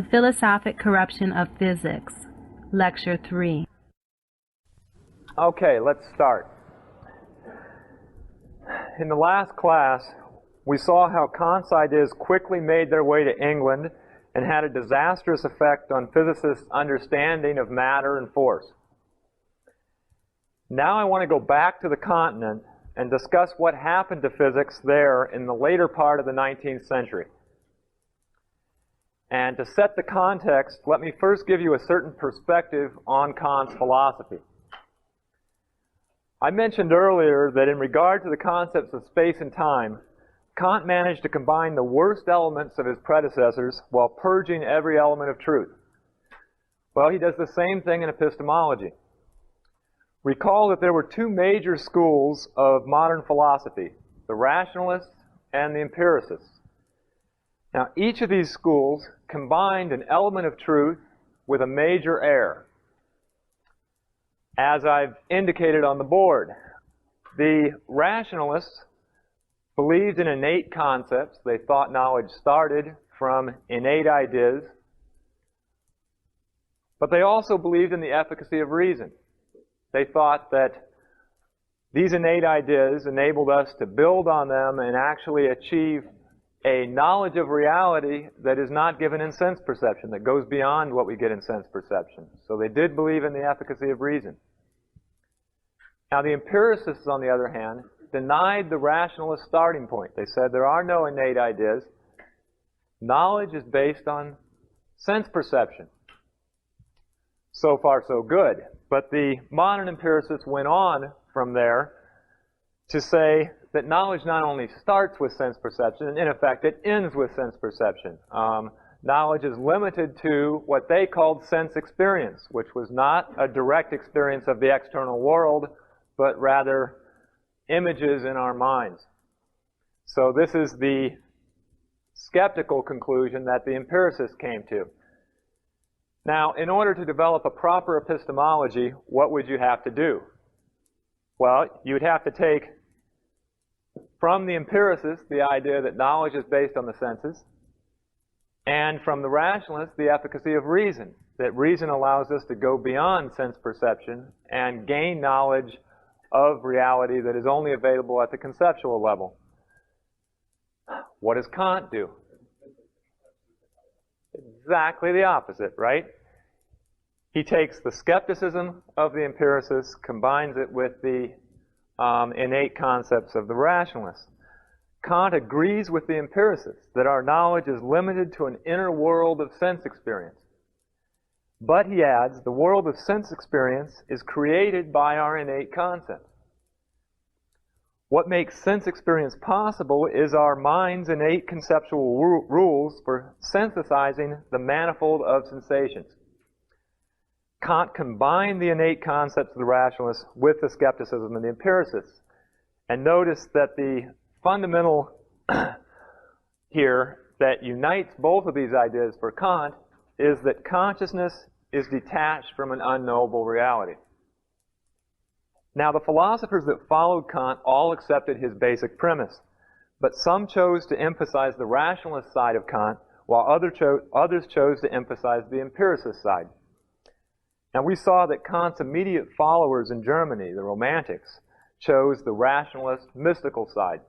The Philosophic Corruption of Physics, Lecture 3. Okay, let's start. In the last class, we saw how Kant's ideas quickly made their way to England and had a disastrous effect on physicists' understanding of matter and force. Now I want to go back to the continent and discuss what happened to physics there in the later part of the 19th century. And to set the context, let me first give you a certain perspective on Kant's philosophy. I mentioned earlier that in regard to the concepts of space and time, Kant managed to combine the worst elements of his predecessors while purging every element of truth. Well, he does the same thing in epistemology. Recall that there were two major schools of modern philosophy, the rationalists and the empiricists. Now, each of these schools combined an element of truth with a major error. As I've indicated on the board, the rationalists believed in innate concepts. They thought knowledge started from innate ideas. But they also believed in the efficacy of reason. They thought that these innate ideas enabled us to build on them and actually achieve a knowledge of reality that is not given in sense perception, that goes beyond what we get in sense perception. So they did believe in the efficacy of reason. Now the empiricists, on the other hand, denied the rationalist starting point. They said there are no innate ideas. Knowledge is based on sense perception. So far, so good. But the modern empiricists went on from there to say that knowledge not only starts with sense perception, and in effect it ends with sense perception. Knowledge is limited to what they called sense experience, which was not a direct experience of the external world, but rather images in our minds. So this is the skeptical conclusion that the empiricists came to. Now, in order to develop a proper epistemology, what would you have to do? Well, you would have to take from the empiricists the idea that knowledge is based on the senses, and from the rationalists the efficacy of reason, that reason allows us to go beyond sense perception and gain knowledge of reality that is only available at the conceptual level. What does Kant do? Exactly the opposite, right? He takes the skepticism of the empiricists, combines it with the innate concepts of the rationalists. Kant agrees with the empiricists that our knowledge is limited to an inner world of sense experience. But he adds, the world of sense experience is created by our innate concepts. What makes sense experience possible is our mind's innate conceptual rules for synthesizing the manifold of sensations. Kant combined the innate concepts of the rationalists with the skepticism of the empiricists. And notice that the fundamental here that unites both of these ideas for Kant is that consciousness is detached from an unknowable reality. Now, the philosophers that followed Kant all accepted his basic premise, but some chose to emphasize the rationalist side of Kant, while others chose to emphasize the empiricist side. Now, we saw that Kant's immediate followers in Germany, the Romantics, chose the rationalist, mystical side.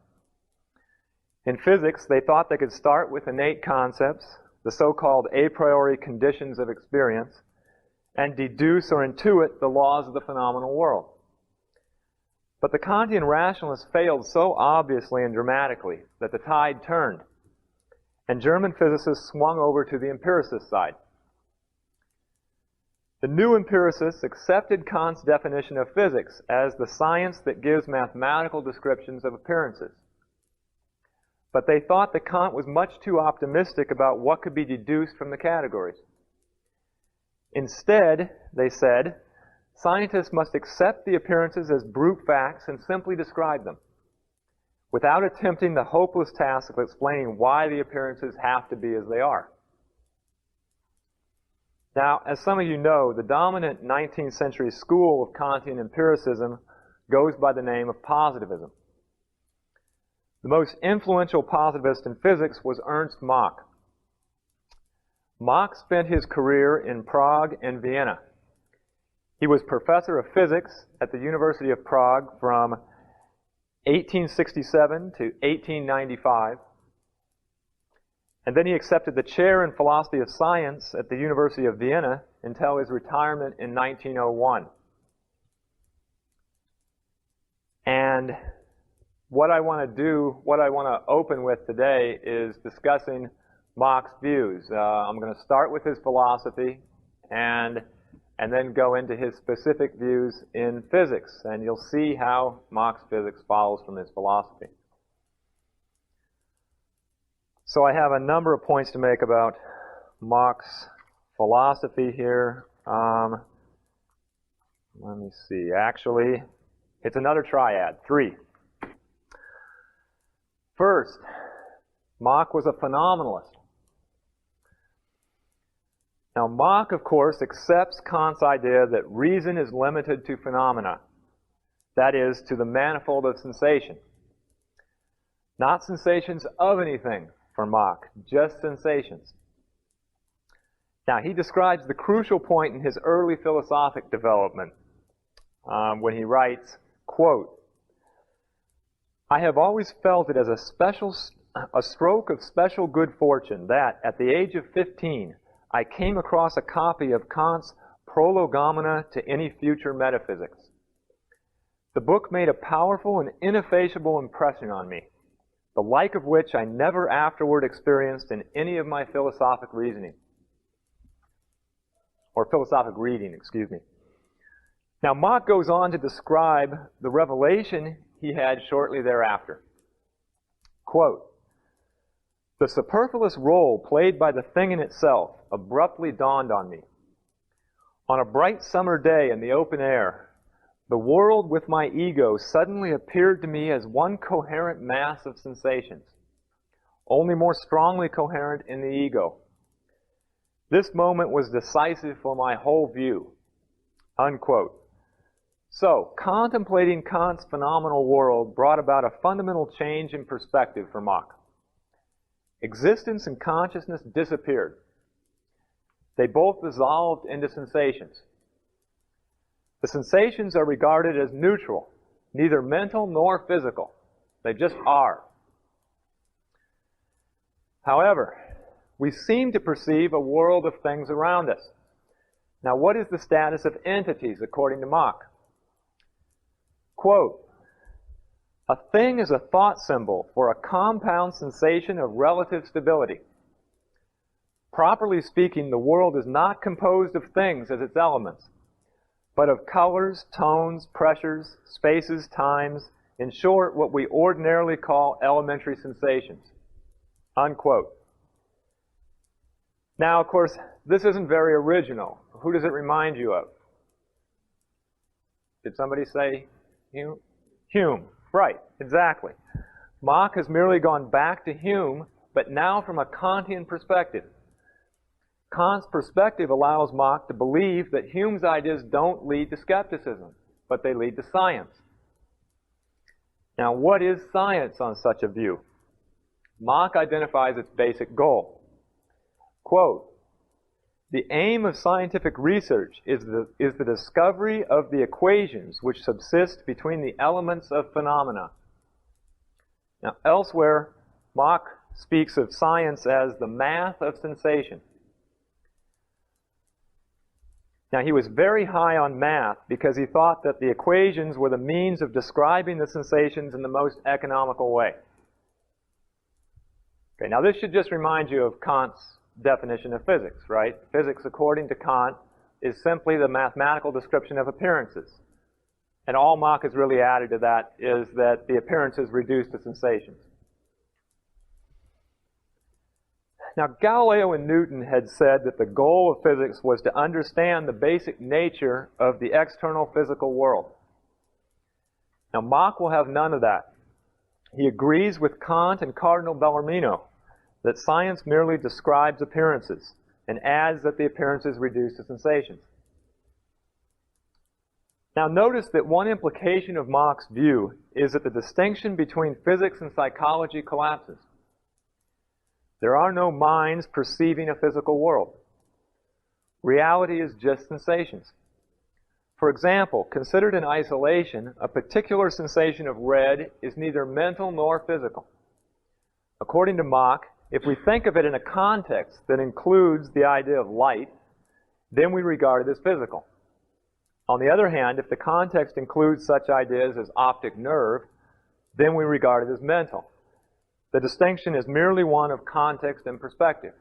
In physics, they thought they could start with innate concepts, the so-called a priori conditions of experience, and deduce or intuit the laws of the phenomenal world. But the Kantian rationalists failed so obviously and dramatically that the tide turned, and German physicists swung over to the empiricist side. The new empiricists accepted Kant's definition of physics as the science that gives mathematical descriptions of appearances. But they thought that Kant was much too optimistic about what could be deduced from the categories. Instead, they said, scientists must accept the appearances as brute facts and simply describe them, without attempting the hopeless task of explaining why the appearances have to be as they are. Now, as some of you know, the dominant 19th century school of Kantian empiricism goes by the name of positivism. The most influential positivist in physics was Ernst Mach. Mach spent his career in Prague and Vienna. He was professor of physics at the University of Prague from 1867 to 1895. And then he accepted the chair in philosophy of science at the University of Vienna until his retirement in 1901. And what I want to open with today is discussing Mach's views. I'm going to start with his philosophy and then go into his specific views in physics. And you'll see how Mach's physics follows from his philosophy. So I have a number of points to make about Mach's philosophy here. Let me see. Actually, it's another triad, 3. First, Mach was a phenomenalist. Now, Mach, of course, accepts Kant's idea that reason is limited to phenomena, that is, to the manifold of sensation. Not sensations of anything for Mach, just sensations. Now, he describes the crucial point in his early philosophic development when he writes, quote, "I have always felt it as a stroke of special good fortune that, at the age of 15, I came across a copy of Kant's Prolegomena to Any Future Metaphysics. The book made a powerful and ineffaceable impression on me, the like of which I never afterward experienced in any of my philosophic reasoning." Or philosophic reading, excuse me. Now, Mach goes on to describe the revelation he had shortly thereafter. Quote, "The superfluous role played by the thing in itself abruptly dawned on me. On a bright summer day in the open air, the world with my ego suddenly appeared to me as one coherent mass of sensations, only more strongly coherent in the ego. This moment was decisive for my whole view." Unquote. So, contemplating Kant's phenomenal world brought about a fundamental change in perspective for Mach. Existence and consciousness disappeared. They both dissolved into sensations. The sensations are regarded as neutral, neither mental nor physical. They just are. However, we seem to perceive a world of things around us. Now, what is the status of entities according to Mach? Quote, "A thing is a thought symbol for a compound sensation of relative stability. Properly speaking, the world is not composed of things as its elements, but of colors, tones, pressures, spaces, times, in short, what we ordinarily call elementary sensations." Unquote. Now, of course, this isn't very original. Who does it remind you of? Did somebody say Hume? Right, exactly. Mach has merely gone back to Hume, but now from a Kantian perspective. Kant's perspective allows Mach to believe that Hume's ideas don't lead to skepticism, but they lead to science. Now, what is science on such a view? Mach identifies its basic goal. Quote, "The aim of scientific research is the discovery of the equations which subsist between the elements of phenomena." Now, elsewhere, Mach speaks of science as the math of sensation. Now, he was very high on math because he thought that the equations were the means of describing the sensations in the most economical way. Okay, now this should just remind you of Kant's definition of physics, right? Physics, according to Kant, is simply the mathematical description of appearances. And all Mach has really added to that is that the appearances reduce to sensations. Now, Galileo and Newton had said that the goal of physics was to understand the basic nature of the external physical world. Now, Mach will have none of that. He agrees with Kant and Cardinal Bellarmino that science merely describes appearances and adds that the appearances reduce to sensations. Now, notice that one implication of Mach's view is that the distinction between physics and psychology collapses. There are no minds perceiving a physical world. Reality is just sensations. For example, considered in isolation, a particular sensation of red is neither mental nor physical. According to Mach, if we think of it in a context that includes the idea of light, then we regard it as physical. On the other hand, if the context includes such ideas as optic nerve, then we regard it as mental. The distinction is merely one of context and perspective.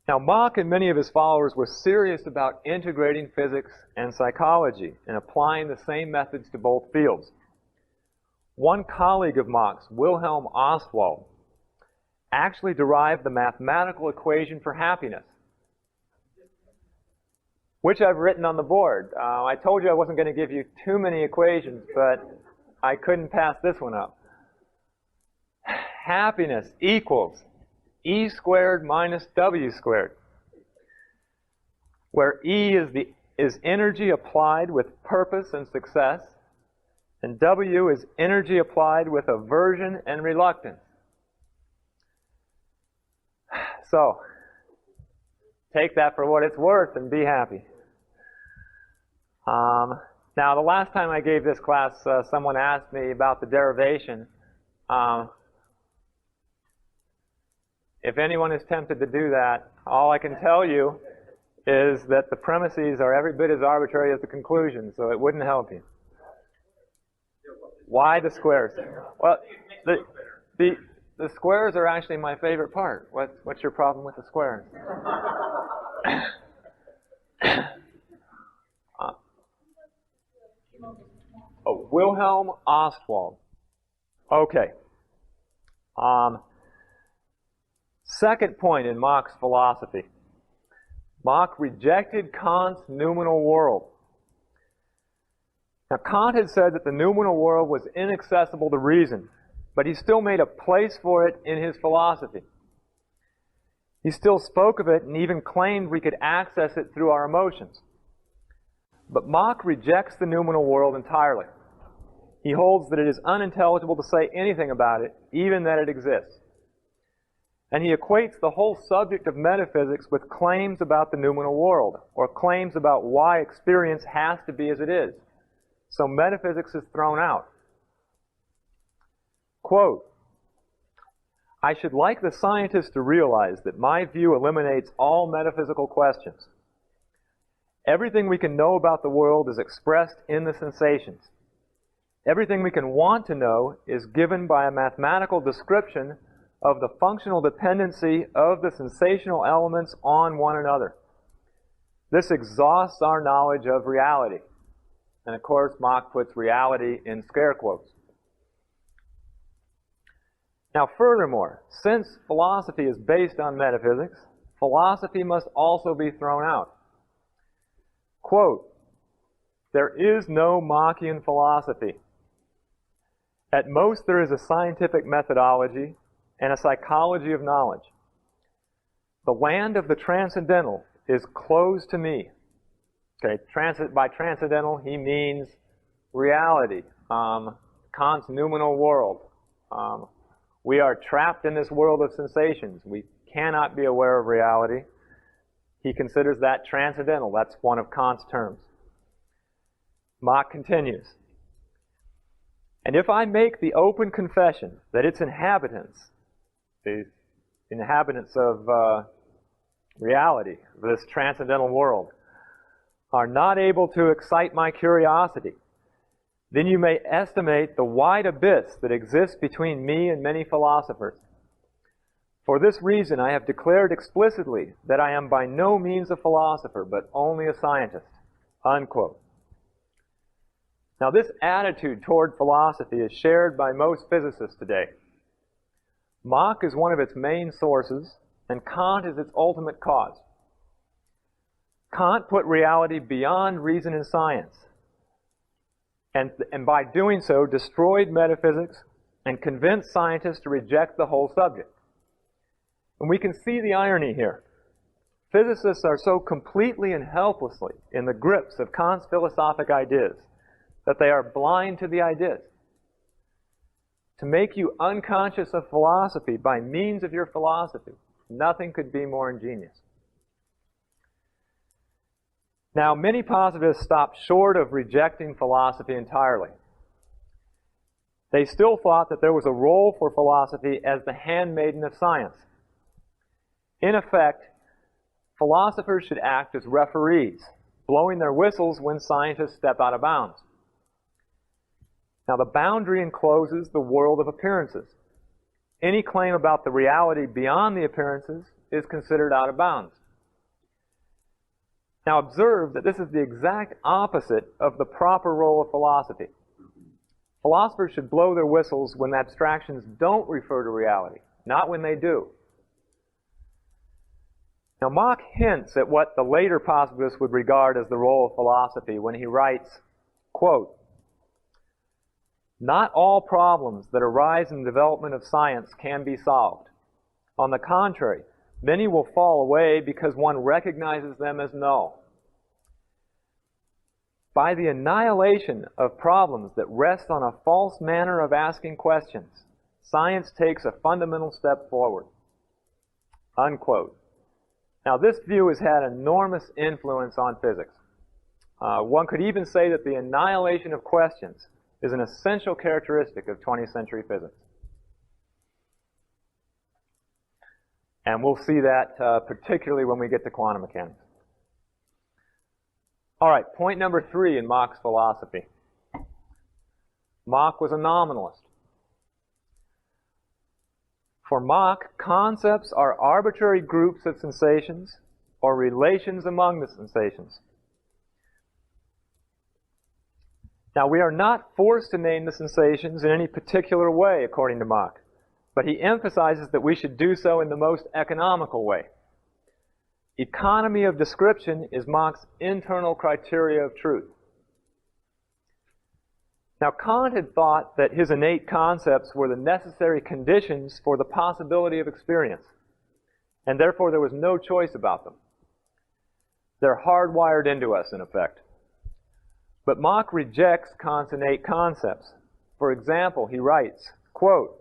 Now, Mach and many of his followers were serious about integrating physics and psychology and applying the same methods to both fields. One colleague of Mach's, Wilhelm Ostwald, actually derived the mathematical equation for happiness, which I've written on the board. I told you I wasn't going to give you too many equations, but I couldn't pass this one up. Happiness equals E squared minus W squared, where E is energy applied with purpose and success, and W is energy applied with aversion and reluctance. So, take that for what it's worth and be happy. Now, the last time I gave this class, someone asked me about the derivation. If anyone is tempted to do that, all I can tell you is that the premises are every bit as arbitrary as the conclusions, so it wouldn't help you. Why the squares? Well, the squares are actually my favorite part. What's your problem with the squares? Wilhelm Ostwald. Okay. Second point in Mach's philosophy. Mach rejected Kant's noumenal world. Now, Kant had said that the noumenal world was inaccessible to reason, but he still made a place for it in his philosophy. He still spoke of it and even claimed we could access it through our emotions. But Mach rejects the noumenal world entirely. He holds that it is unintelligible to say anything about it, even that it exists. And he equates the whole subject of metaphysics with claims about the noumenal world, or claims about why experience has to be as it is. So metaphysics is thrown out. Quote, "I should like the scientist to realize that my view eliminates all metaphysical questions. Everything we can know about the world is expressed in the sensations. Everything we can want to know is given by a mathematical description of the functional dependency of the sensational elements on one another. This exhausts our knowledge of reality." And of course, Mach puts reality in scare quotes. Now, furthermore, since philosophy is based on metaphysics, philosophy must also be thrown out. Quote, "There is no Machian philosophy. At most, there is a scientific methodology and a psychology of knowledge. The land of the transcendental is closed to me." Okay, by transcendental, he means reality, Kant's noumenal world. We are trapped in this world of sensations. We cannot be aware of reality. He considers that transcendental. That's one of Kant's terms. Mach continues, "And if I make the open confession that its inhabitants, the inhabitants of reality, this transcendental world, are not able to excite my curiosity, then you may estimate the wide abyss that exists between me and many philosophers. For this reason, I have declared explicitly that I am by no means a philosopher, but only a scientist." Unquote. Now, this attitude toward philosophy is shared by most physicists today. Mach is one of its main sources, and Kant is its ultimate cause. Kant put reality beyond reason and science, and by doing so destroyed metaphysics and convinced scientists to reject the whole subject. And we can see the irony here. Physicists are so completely and helplessly in the grips of Kant's philosophic ideas that they are blind to the ideas. To make you unconscious of philosophy by means of your philosophy Nothing could be more ingenious. Now, many positivists stopped short of rejecting philosophy entirely. They still thought that there was a role for philosophy as the handmaiden of science. In effect, philosophers should act as referees, blowing their whistles when scientists step out of bounds. Now, the boundary encloses the world of appearances. Any claim about the reality beyond the appearances is considered out of bounds. Now, observe that this is the exact opposite of the proper role of philosophy. Philosophers should blow their whistles when abstractions don't refer to reality, not when they do. Now, Mach hints at what the later positivists would regard as the role of philosophy when he writes, quote, "Not all problems that arise in the development of science can be solved. On the contrary, many will fall away because one recognizes them as null. By the annihilation of problems that rest on a false manner of asking questions, science takes a fundamental step forward." Unquote. Now, this view has had enormous influence on physics. One could even say that the annihilation of questions is an essential characteristic of 20th century physics. And we'll see that particularly when we get to quantum mechanics. All right, point number 3 in Mach's philosophy. Mach was a nominalist. For Mach, concepts are arbitrary groups of sensations or relations among the sensations. Now, we are not forced to name the sensations in any particular way, according to Mach, but he emphasizes that we should do so in the most economical way. Economy of description is Mach's internal criteria of truth. Now, Kant had thought that his innate concepts were the necessary conditions for the possibility of experience, and therefore there was no choice about them. They're hardwired into us, in effect. But Mach rejects Kant's innate concepts. For example, he writes, quote,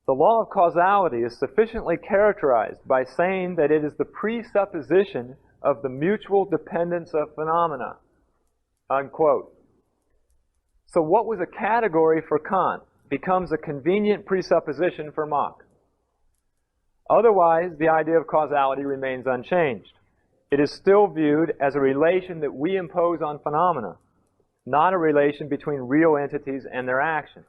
"The law of causality is sufficiently characterized by saying that it is the presupposition of the mutual dependence of phenomena." Unquote. So what was a category for Kant becomes a convenient presupposition for Mach. Otherwise, the idea of causality remains unchanged. It is still viewed as a relation that we impose on phenomena, not a relation between real entities and their actions.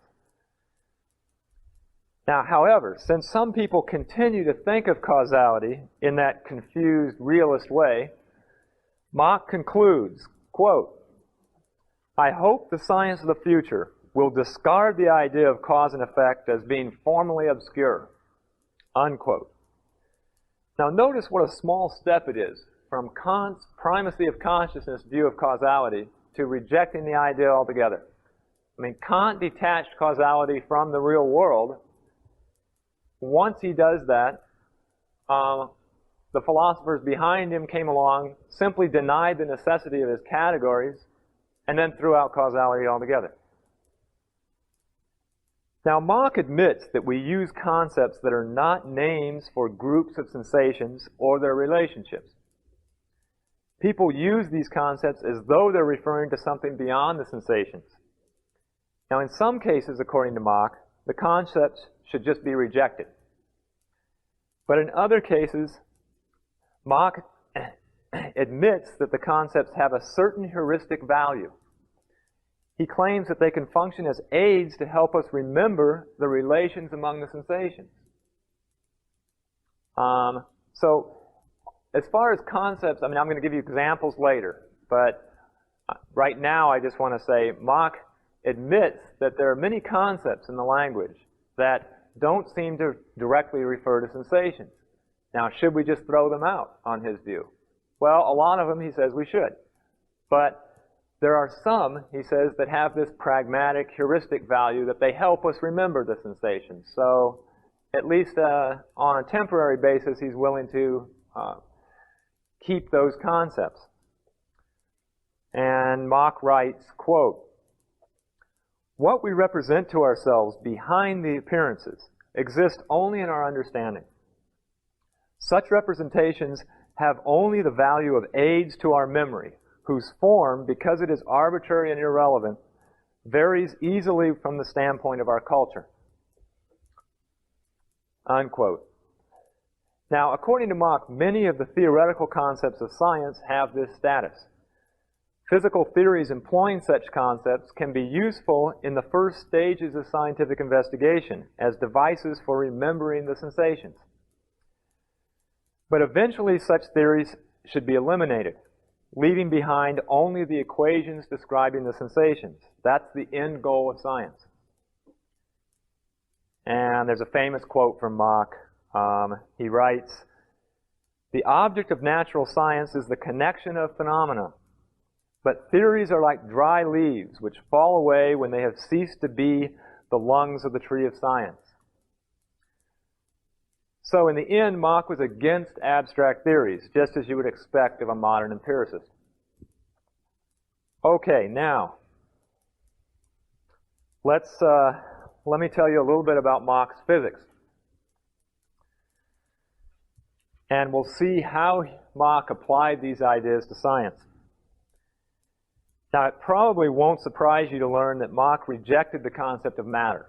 Now, however, since some people continue to think of causality in that confused realist way, Mach concludes, quote, "I hope the science of the future will discard the idea of cause and effect as being formally obscure." Unquote. Now, notice what a small step it is from Kant's primacy of consciousness view of causality to rejecting the idea altogether. I mean, Kant detached causality from the real world. Once he does that, the philosophers behind him came along, simply denied the necessity of his categories, and then threw out causality altogether. Now, Mach admits that we use concepts that are not names for groups of sensations or their relationships. People use these concepts as though they're referring to something beyond the sensations. Now, in some cases, according to Mach, the concepts should just be rejected. But in other cases, Mach admits that the concepts have a certain heuristic value. He claims that they can function as aids to help us remember the relations among the sensations. So, as far as concepts, I mean, I'm going to give you examples later, but right now I just want to say Mach admits that there are many concepts in the language that don't seem to directly refer to sensations. Now, should we just throw them out on his view? Well, a lot of them he says we should. But there are some, he says, that have this pragmatic, heuristic value that they help us remember the sensations. So, at least on a temporary basis, he's willing to keep those concepts. And Mach writes, quote, "What we represent to ourselves behind the appearances exists only in our understanding. Such representations have only the value of aids to our memory, whose form, because it is arbitrary and irrelevant, varies easily from the standpoint of our culture. Unquote. Now, according to Mach, many of the theoretical concepts of science have this status. Physical theories employing such concepts can be useful in the first stages of scientific investigation as devices for remembering the sensations. But eventually such theories should be eliminated, leaving behind only the equations describing the sensations. That's the end goal of science. And there's a famous quote from Mach. He writes, "The object of natural science is the connection of phenomena, but theories are like dry leaves which fall away when they have ceased to be the lungs of the tree of science." So in the end, Mach was against abstract theories, just as you would expect of a modern empiricist. Okay, now, let me tell you a little bit about Mach's physics. And we'll see how Mach applied these ideas to science. Now, it probably won't surprise you to learn that Mach rejected the concept of matter.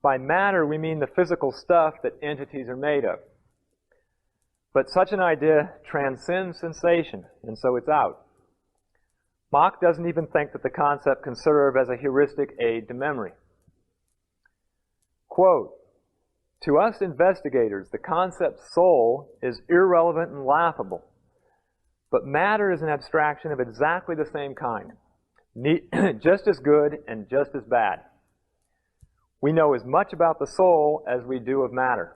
By matter, we mean the physical stuff that entities are made of. But such an idea transcends sensation, and so it's out. Mach doesn't even think that the concept can serve as a heuristic aid to memory. Quote, "To us investigators, the concept soul is irrelevant and laughable. But matter is an abstraction of exactly the same kind, just as good and just as bad. We know as much about the soul as we do of matter."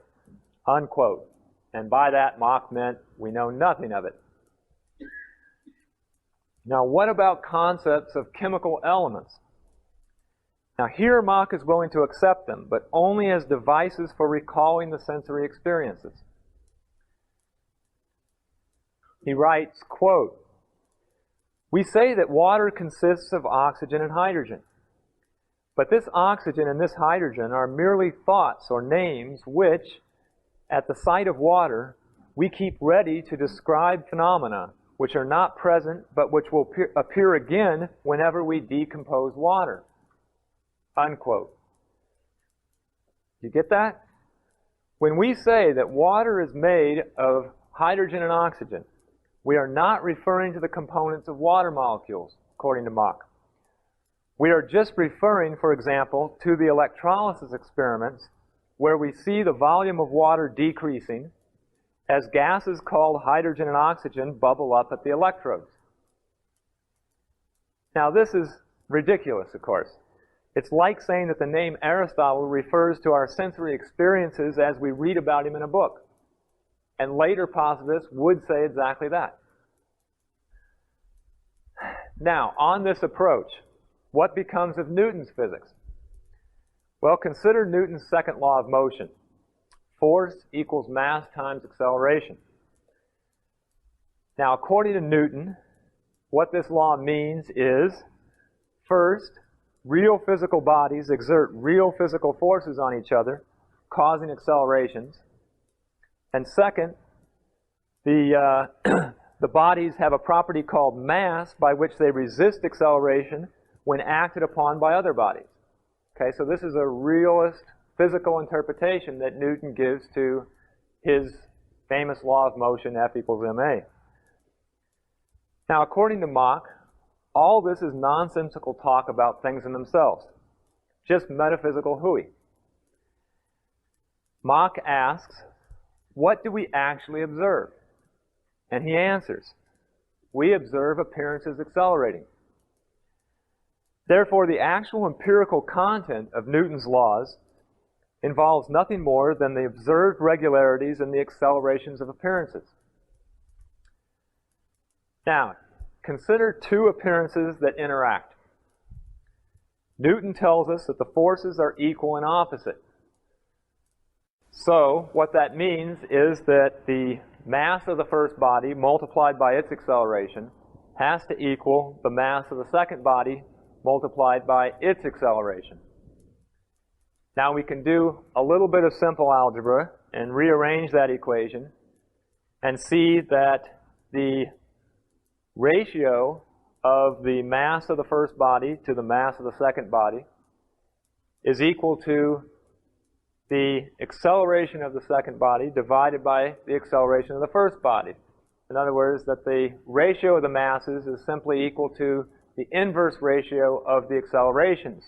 Unquote. And by that, Mach meant we know nothing of it. Now, what about concepts of chemical elements? Now, here Mach is willing to accept them, but only as devices for recalling the sensory experiences. He writes, quote, "We say that water consists of oxygen and hydrogen. But this oxygen and this hydrogen are merely thoughts or names which, at the sight of water, we keep ready to describe phenomena which are not present but which will appear again whenever we decompose water." Unquote. You get that? When we say that water is made of hydrogen and oxygen, we are not referring to the components of water molecules, according to Mach. We are just referring, for example, to the electrolysis experiments where we see the volume of water decreasing as gases called hydrogen and oxygen bubble up at the electrodes. Now, this is ridiculous, of course. It's like saying that the name Aristotle refers to our sensory experiences as we read about him in a book. And later positivists would say exactly that. Now, on this approach, what becomes of Newton's physics? Well, consider Newton's second law of motion. Force equals mass times acceleration. Now, according to Newton, what this law means is, first, real physical bodies exert real physical forces on each other, causing accelerations. And second, the bodies have a property called mass by which they resist acceleration when acted upon by other bodies. Okay, so this is a realist physical interpretation that Newton gives to his famous law of motion, F equals ma. Now, according to Mach, all this is nonsensical talk about things in themselves, just metaphysical hooey. Mach asks, what do we actually observe? And he answers, we observe appearances accelerating. Therefore, the actual empirical content of Newton's laws involves nothing more than the observed regularities in the accelerations of appearances. Now, consider two appearances that interact. Newton tells us that the forces are equal and opposite. So, what that means is that the mass of the first body multiplied by its acceleration has to equal the mass of the second body multiplied by its acceleration. Now we can do a little bit of simple algebra and rearrange that equation and see that the ratio of the mass of the first body to the mass of the second body is equal to the acceleration of the second body divided by the acceleration of the first body. In other words, that the ratio of the masses is simply equal to the inverse ratio of the accelerations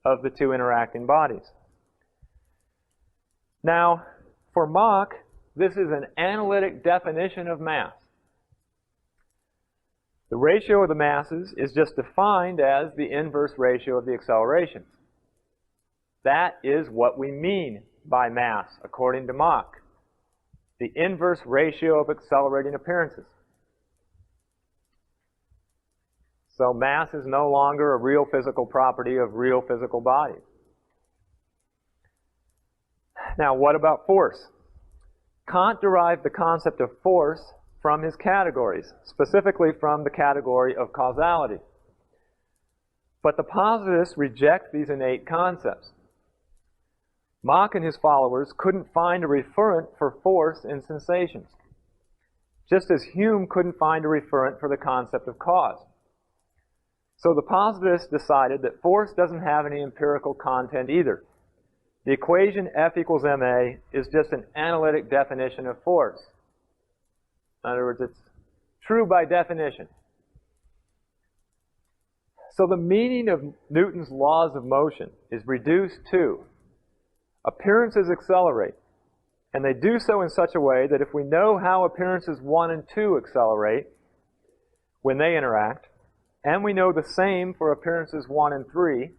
of the two interacting bodies. Now, for Mach, this is an analytic definition of mass. The ratio of the masses is just defined as the inverse ratio of the accelerations. That is what we mean by mass, according to Mach. The inverse ratio of accelerating appearances. So mass is no longer a real physical property of real physical bodies. Now, what about force? Kant derived the concept of force from his categories, specifically from the category of causality. But the positivists reject these innate concepts. Mach and his followers couldn't find a referent for force in sensations, just as Hume couldn't find a referent for the concept of cause. So the positivists decided that force doesn't have any empirical content either. The equation F equals ma is just an analytic definition of force. In other words, it's true by definition. So the meaning of Newton's laws of motion is reduced to appearances accelerate, and they do so in such a way that if we know how appearances 1 and 2 accelerate when they interact, and we know the same for appearances 1 and 3,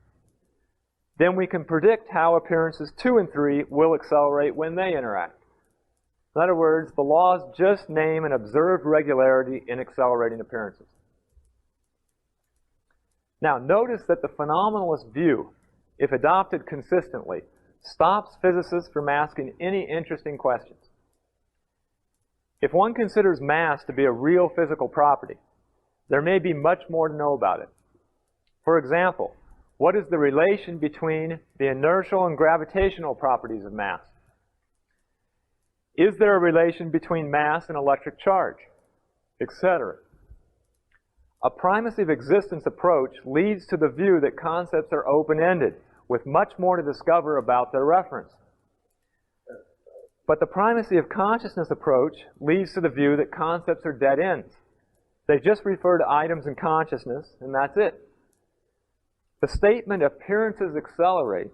then we can predict how appearances 2 and 3 will accelerate when they interact. In other words, the laws just name an observed regularity in accelerating appearances. Now, notice that the phenomenalist view, if adopted consistently, stops physicists from asking any interesting questions. If one considers mass to be a real physical property, there may be much more to know about it. For example, what is the relation between the inertial and gravitational properties of mass? Is there a relation between mass and electric charge, etc.? A primacy of existence approach leads to the view that concepts are open-ended, with much more to discover about their reference. But the primacy of consciousness approach leads to the view that concepts are dead ends. They just refer to items in consciousness, and that's it. The statement appearances accelerate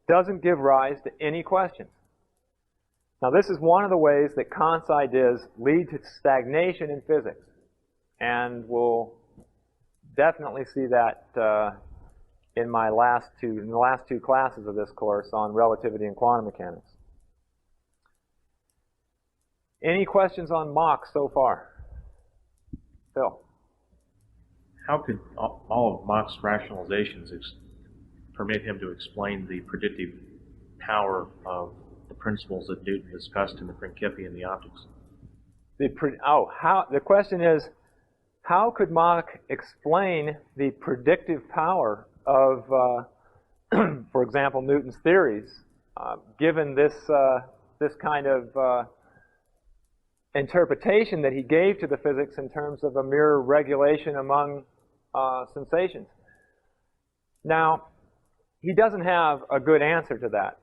doesn't give rise to any questions. Now, this is one of the ways that Kant's ideas lead to stagnation in physics, and we'll definitely see that in the last two classes of this course on relativity and quantum mechanics. Any questions on Mach so far? Phil? How could all of Mach's rationalizations permit him to explain the predictive power of the principles that Newton discussed in the Principia and the optics? The question is, how could Mach explain the predictive power of, for example, Newton's theories, given this kind of interpretation that he gave to the physics in terms of a mere regulation among sensations? Now, he doesn't have a good answer to that.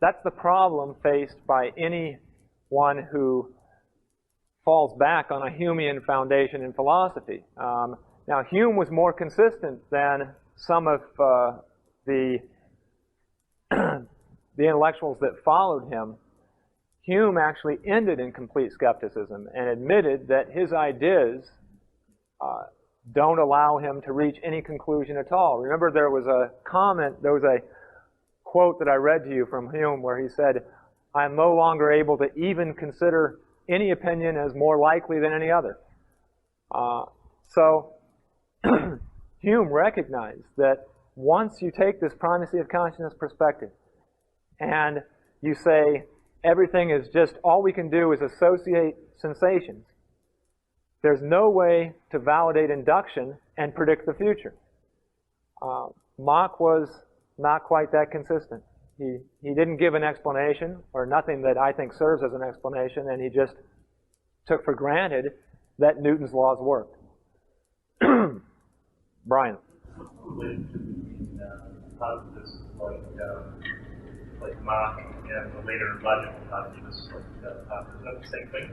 That's the problem faced by anyone who falls back on a Humean foundation in philosophy. Now, Hume was more consistent than some of the intellectuals that followed him. Hume actually ended in complete skepticism and admitted that his ideas don't allow him to reach any conclusion at all. Remember, there was a quote that I read to you from Hume where he said, "I am no longer able to even consider any opinion as more likely than any other." So Hume recognized that once you take this primacy of consciousness perspective and you say everything is just, all we can do is associate sensations, there's no way to validate induction and predict the future. Mach was not quite that consistent. He didn't give an explanation, or nothing that I think serves as an explanation, and he just took for granted that Newton's laws worked. Brian. Positives like Mach and the later logical positives like Popper. Is that the same thing?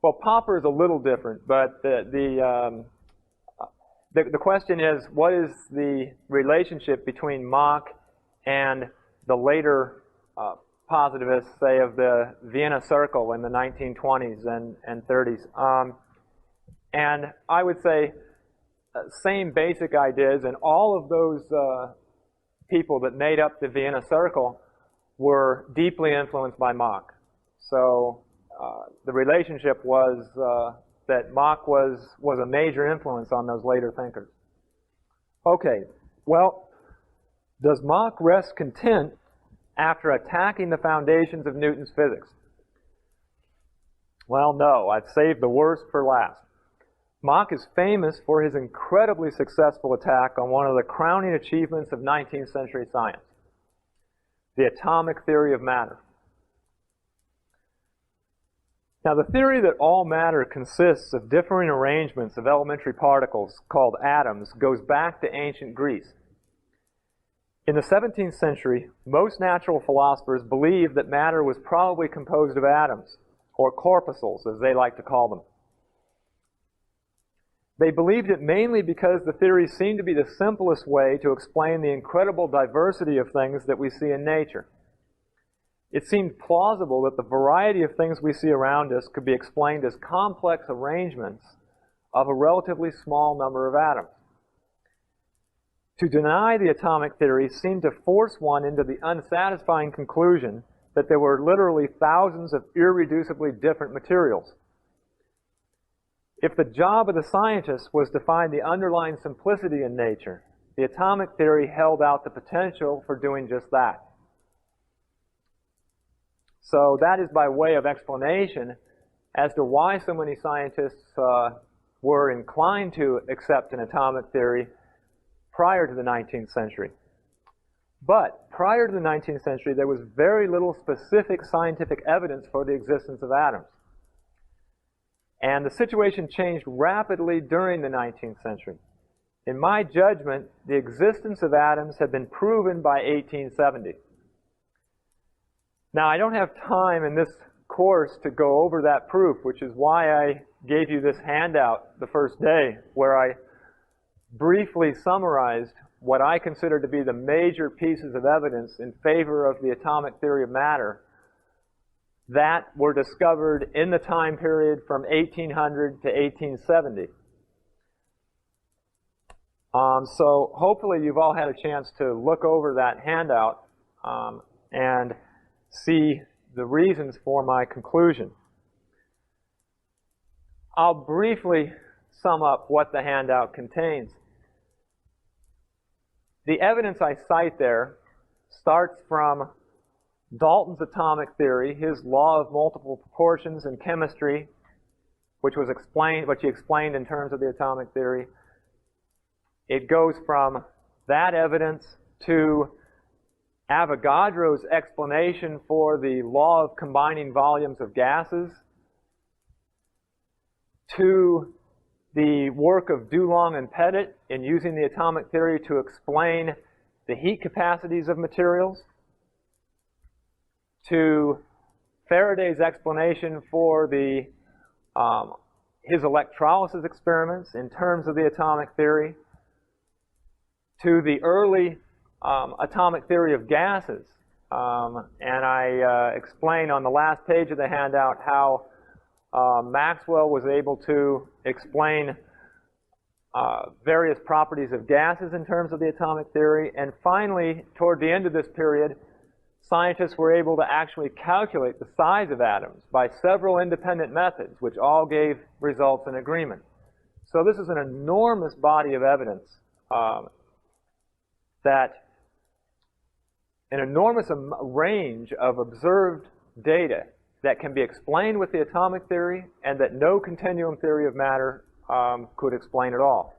Well, Popper is a little different, but the question is, what is the relationship between Mach and the later positivists, say, of the Vienna Circle in the 1920s and 30s? And I would say same basic ideas, and all of those people that made up the Vienna Circle were deeply influenced by Mach. So the relationship was that Mach was a major influence on those later thinkers. Okay, well, does Mach rest content after attacking the foundations of Newton's physics? Well, no, I've saved the worst for last. Mach is famous for his incredibly successful attack on one of the crowning achievements of 19th century science, the atomic theory of matter. Now, the theory that all matter consists of differing arrangements of elementary particles called atoms goes back to ancient Greece. In the 17th century, most natural philosophers believed that matter was probably composed of atoms, or corpuscles, as they like to call them. They believed it mainly because the theory seemed to be the simplest way to explain the incredible diversity of things that we see in nature. It seemed plausible that the variety of things we see around us could be explained as complex arrangements of a relatively small number of atoms. To deny the atomic theory seemed to force one into the unsatisfying conclusion that there were literally thousands of irreducibly different materials. If the job of the scientist was to find the underlying simplicity in nature, the atomic theory held out the potential for doing just that. So that is by way of explanation as to why so many scientists were inclined to accept an atomic theory prior to the 19th century. But prior to the 19th century, there was very little specific scientific evidence for the existence of atoms. And the situation changed rapidly during the 19th century. In my judgment, the existence of atoms had been proven by 1870. Now, I don't have time in this course to go over that proof, which is why I gave you this handout the first day, where I briefly summarized what I consider to be the major pieces of evidence in favor of the atomic theory of matter that were discovered in the time period from 1800 to 1870. So hopefully you've all had a chance to look over that handout and see the reasons for my conclusion. I'll briefly sum up what the handout contains. The evidence I cite there starts from Dalton's atomic theory, his law of multiple proportions in chemistry, which he explained in terms of the atomic theory. It goes from that evidence to Avogadro's explanation for the law of combining volumes of gases, to the work of Dulong and Pettit in using the atomic theory to explain the heat capacities of materials, to Faraday's explanation for his electrolysis experiments in terms of the atomic theory, to the early atomic theory of gases. And I explain on the last page of the handout how Maxwell was able to explain various properties of gases in terms of the atomic theory. And finally, toward the end of this period, scientists were able to actually calculate the size of atoms by several independent methods, which all gave results in agreement. So this is an enormous body of evidence an enormous range of observed data that can be explained with the atomic theory and that no continuum theory of matter could explain at all.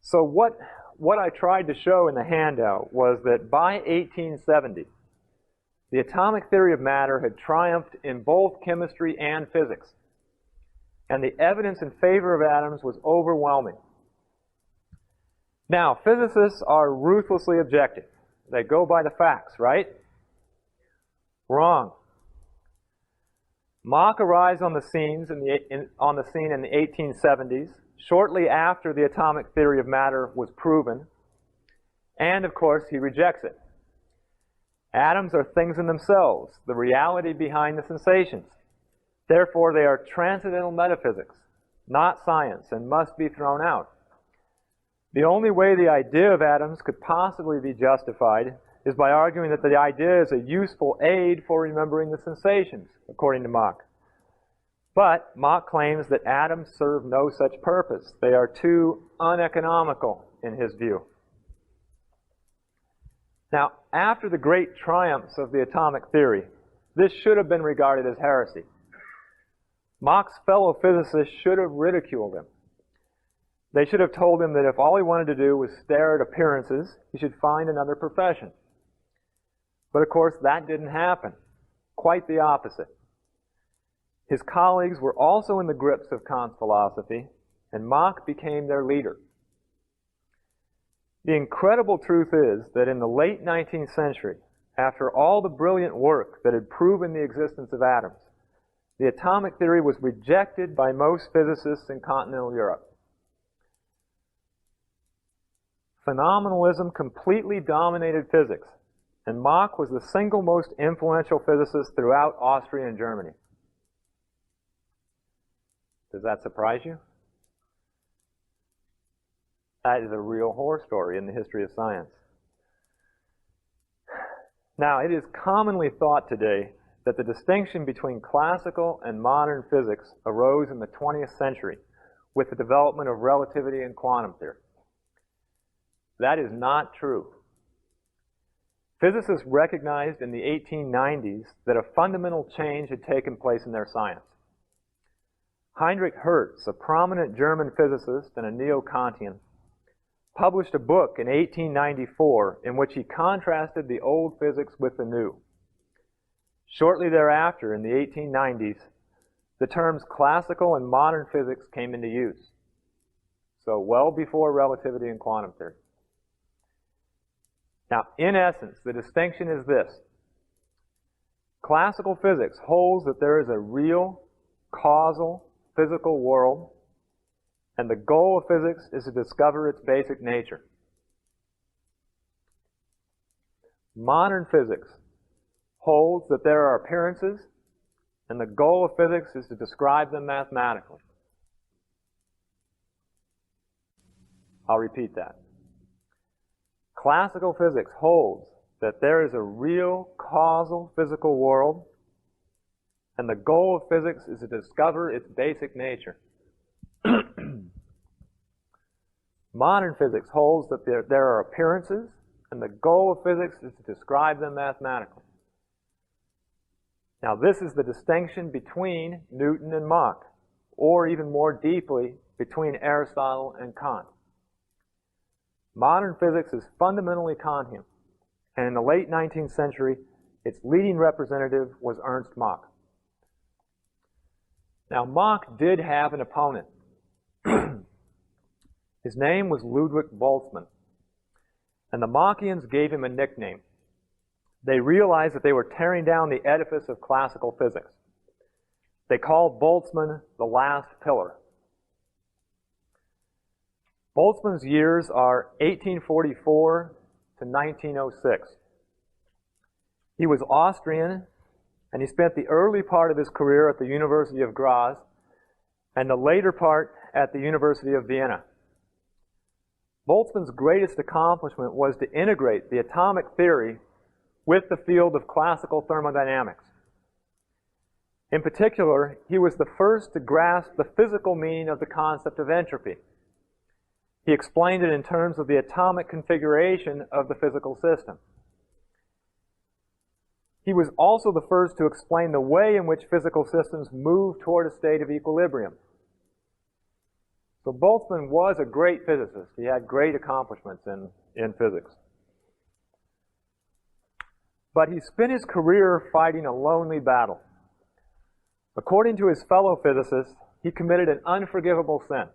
So what what I tried to show in the handout was that by 1870, the atomic theory of matter had triumphed in both chemistry and physics, and the evidence in favor of atoms was overwhelming. Now, physicists are ruthlessly objective. They go by the facts, right? Wrong. Mach arrives on the scene in the 1870s, shortly after the atomic theory of matter was proven, and of course he rejects it. Atoms are things in themselves, the reality behind the sensations. Therefore, they are transcendental metaphysics, not science, and must be thrown out. The only way the idea of atoms could possibly be justified is by arguing that the idea is a useful aid for remembering the sensations, according to Mach. But Mach claims that atoms serve no such purpose. They are too uneconomical in his view. Now, after the great triumphs of the atomic theory, this should have been regarded as heresy. Mach's fellow physicists should have ridiculed him. They should have told him that if all he wanted to do was stare at appearances, he should find another profession. But of course, that didn't happen. Quite the opposite. His colleagues were also in the grips of Kant's philosophy, and Mach became their leader. The incredible truth is that in the late 19th century, after all the brilliant work that had proven the existence of atoms, the atomic theory was rejected by most physicists in continental Europe. Phenomenalism completely dominated physics, and Mach was the single most influential physicist throughout Austria and Germany. Does that surprise you? That is a real horror story in the history of science. Now, it is commonly thought today that the distinction between classical and modern physics arose in the 20th century with the development of relativity and quantum theory. That is not true. Physicists recognized in the 1890s that a fundamental change had taken place in their science. Heinrich Hertz, a prominent German physicist and a neo-Kantian, published a book in 1894 in which he contrasted the old physics with the new. Shortly thereafter, in the 1890s, the terms classical and modern physics came into use. So well before relativity and quantum theory. Now, in essence, the distinction is this. Classical physics holds that there is a real, causal, physical world, and the goal of physics is to discover its basic nature. Modern physics holds that there are appearances, and the goal of physics is to describe them mathematically. I'll repeat that. Classical physics holds that there is a real, causal, physical world, and the goal of physics is to discover its basic nature. Modern physics holds that there are appearances, and the goal of physics is to describe them mathematically. Now, this is the distinction between Newton and Mach, or even more deeply, between Aristotle and Kant. Modern physics is fundamentally Kantian, and in the late 19th century, its leading representative was Ernst Mach. Now, Mach did have an opponent. His name was Ludwig Boltzmann, and the Machians gave him a nickname. They realized that they were tearing down the edifice of classical physics. They called Boltzmann the last pillar. Boltzmann's years are 1844 to 1906. He was Austrian, and he spent the early part of his career at the University of Graz and the later part at the University of Vienna. Boltzmann's greatest accomplishment was to integrate the atomic theory with the field of classical thermodynamics. In particular, he was the first to grasp the physical meaning of the concept of entropy. He explained it in terms of the atomic configuration of the physical system. He was also the first to explain the way in which physical systems move toward a state of equilibrium. So Boltzmann was a great physicist. He had great accomplishments in physics. But he spent his career fighting a lonely battle. According to his fellow physicists, he committed an unforgivable sin.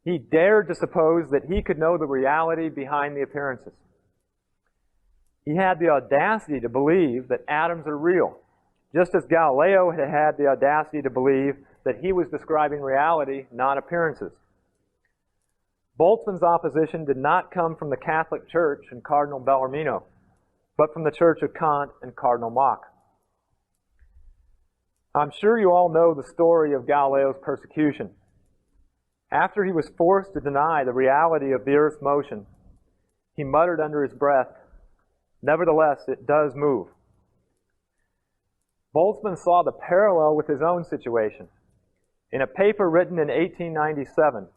He dared to suppose that he could know the reality behind the appearances. He had the audacity to believe that atoms are real, just as Galileo had had the audacity to believe that he was describing reality, not appearances. Boltzmann's opposition did not come from the Catholic Church and Cardinal Bellarmino, but from the Church of Kant and Cardinal Mach. I'm sure you all know the story of Galileo's persecution. After he was forced to deny the reality of the Earth's motion, he muttered under his breath, "Nevertheless, it does move." Boltzmann saw the parallel with his own situation. In a paper written in 1897,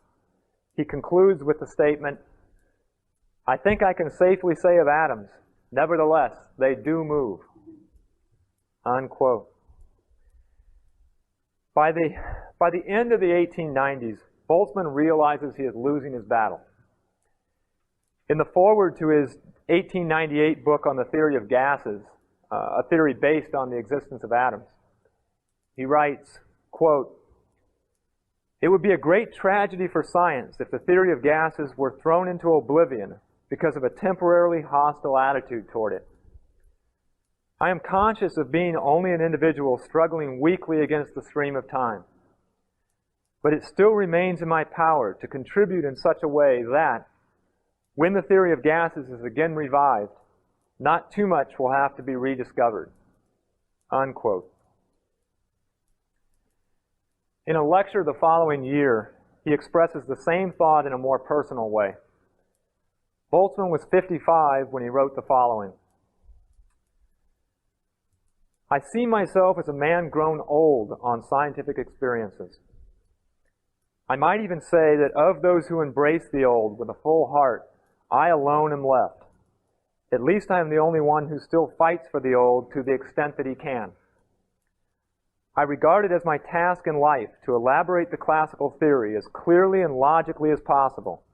he concludes with the statement, "I think I can safely say of atoms, nevertheless, they do move." Unquote. By the end of the 1890s, Boltzmann realizes he is losing his battle. In the foreword to his 1898 book on the theory of gases, a theory based on the existence of atoms, he writes, quote, "It would be a great tragedy for science if the theory of gases were thrown into oblivion because of a temporarily hostile attitude toward it. I am conscious of being only an individual struggling weakly against the stream of time. But it still remains in my power to contribute in such a way that, when the theory of gases is again revived, not too much will have to be rediscovered." Unquote. In a lecture the following year, he expresses the same thought in a more personal way. Boltzmann was 55 when he wrote the following. "I see myself as a man grown old on scientific experiences. I might even say that of those who embrace the old with a full heart, I alone am left. At least I am the only one who still fights for the old to the extent that he can. I regard it as my task in life to elaborate the classical theory as clearly and logically as possible,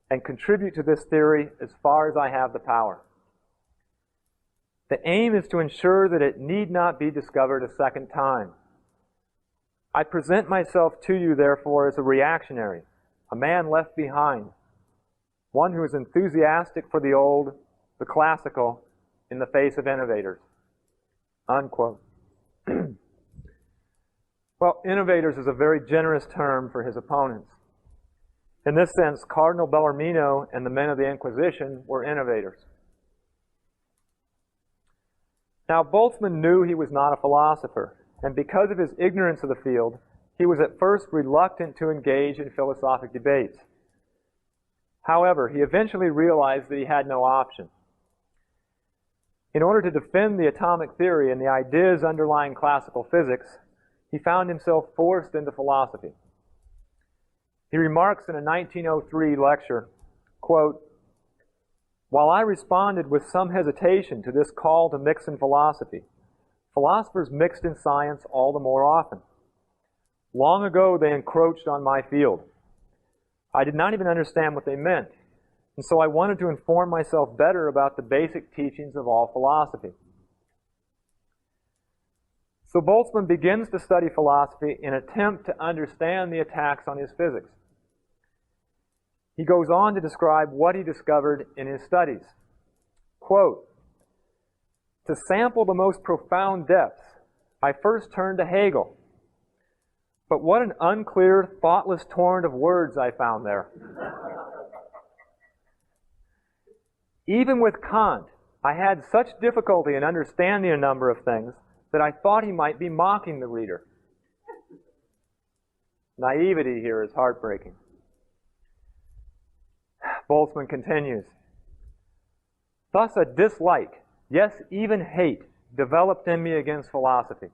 and contribute to this theory as far as I have the power. The aim is to ensure that it need not be discovered a second time. I present myself to you, therefore, as a reactionary, a man left behind, one who is enthusiastic for the old, the classical, in the face of innovators." Unquote. Well, innovators is a very generous term for his opponents. In this sense, Cardinal Bellarmino and the men of the Inquisition were innovators. Now, Boltzmann knew he was not a philosopher, and because of his ignorance of the field, he was at first reluctant to engage in philosophic debates. However, he eventually realized that he had no option. In order to defend the atomic theory and the ideas underlying classical physics, he found himself forced into philosophy. He remarks in a 1903 lecture, quote, "While I responded with some hesitation to this call to mix in philosophy, philosophers mixed in science all the more often. Long ago they encroached on my field. I did not even understand what they meant, and so I wanted to inform myself better about the basic teachings of all philosophy." So Boltzmann begins to study philosophy in an attempt to understand the attacks on his physics. He goes on to describe what he discovered in his studies. Quote, "To sample the most profound depths, I first turned to Hegel. But what an unclear, thoughtless torrent of words I found there. Even with Kant, I had such difficulty in understanding a number of things that I thought he might be mocking the reader." Naivety here is heartbreaking. Boltzmann continues, "Thus a dislike, yes, even hate, developed in me against philosophy.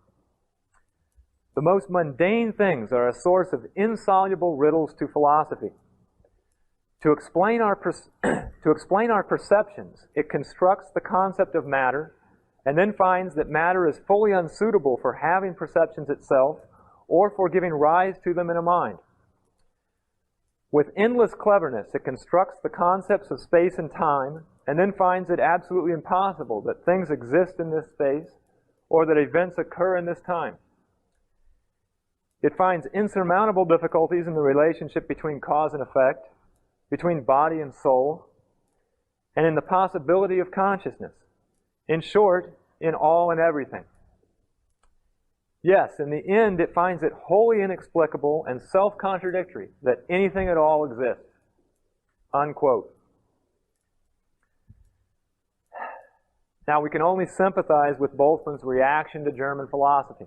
The most mundane things are a source of insoluble riddles to philosophy. To explain our perceptions, it constructs the concept of matter, and then finds that matter is fully unsuitable for having perceptions itself or for giving rise to them in a mind. With endless cleverness, it constructs the concepts of space and time, and then finds it absolutely impossible that things exist in this space or that events occur in this time. It finds insurmountable difficulties in the relationship between cause and effect, between body and soul, and in the possibility of consciousness. In short, in all and everything. Yes, in the end, it finds it wholly inexplicable and self-contradictory that anything at all exists. Unquote. Now, we can only sympathize with Boltzmann's reaction to German philosophy.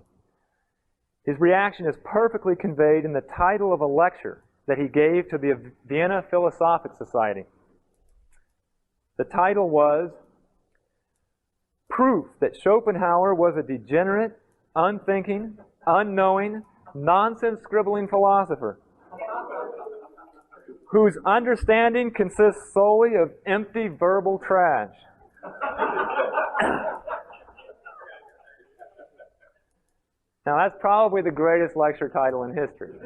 His reaction is perfectly conveyed in the title of a lecture that he gave to the Vienna Philosophic Society. The title was "Proof that Schopenhauer was a degenerate, unthinking, unknowing, nonsense-scribbling philosopher whose understanding consists solely of empty verbal trash." Now, that's probably the greatest lecture title in history.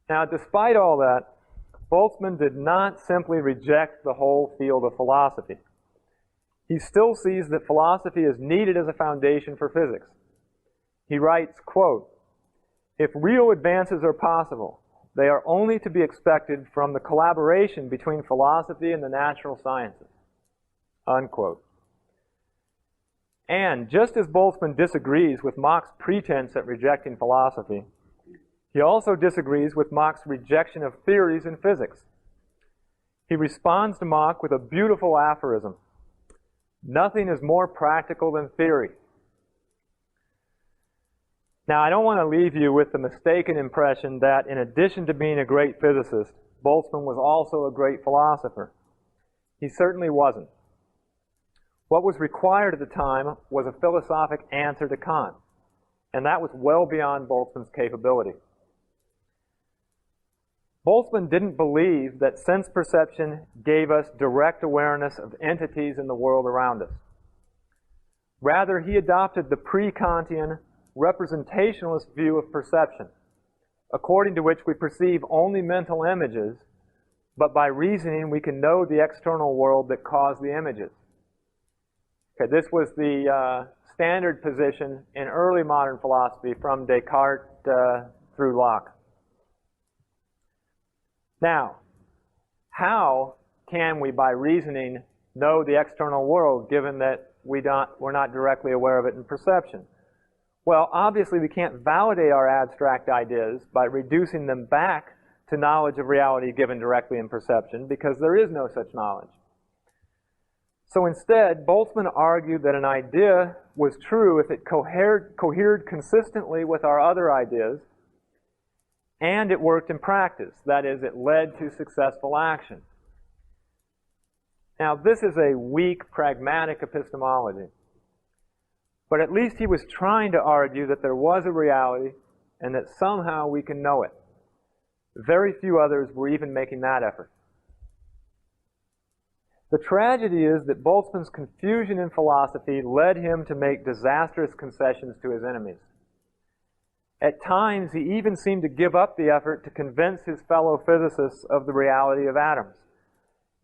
Now, despite all that, Boltzmann did not simply reject the whole field of philosophy. He still sees that philosophy is needed as a foundation for physics. He writes, quote, "If real advances are possible, they are only to be expected from the collaboration between philosophy and the natural sciences." Unquote. And just as Boltzmann disagrees with Mach's pretense at rejecting philosophy, he also disagrees with Mach's rejection of theories in physics. He responds to Mach with a beautiful aphorism: "Nothing is more practical than theory." Now, I don't want to leave you with the mistaken impression that in addition to being a great physicist, Boltzmann was also a great philosopher. He certainly wasn't. What was required at the time was a philosophic answer to Kant, and that was well beyond Boltzmann's capability. Boltzmann didn't believe that sense perception gave us direct awareness of entities in the world around us. Rather, he adopted the pre-Kantian representationalist view of perception, according to which we perceive only mental images, but by reasoning we can know the external world that caused the images. Okay, this was the standard position in early modern philosophy from Descartes through Locke. Now, how can we, by reasoning, know the external world, given that we're not directly aware of it in perception? Well, obviously we can't validate our abstract ideas by reducing them back to knowledge of reality given directly in perception, because there is no such knowledge. So instead, Boltzmann argued that an idea was true if it cohered consistently with our other ideas, and it worked in practice. That is, it led to successful action. Now, this is a weak, pragmatic epistemology. But at least he was trying to argue that there was a reality and that somehow we can know it. Very few others were even making that effort. The tragedy is that Boltzmann's confusion in philosophy led him to make disastrous concessions to his enemies. At times, he even seemed to give up the effort to convince his fellow physicists of the reality of atoms,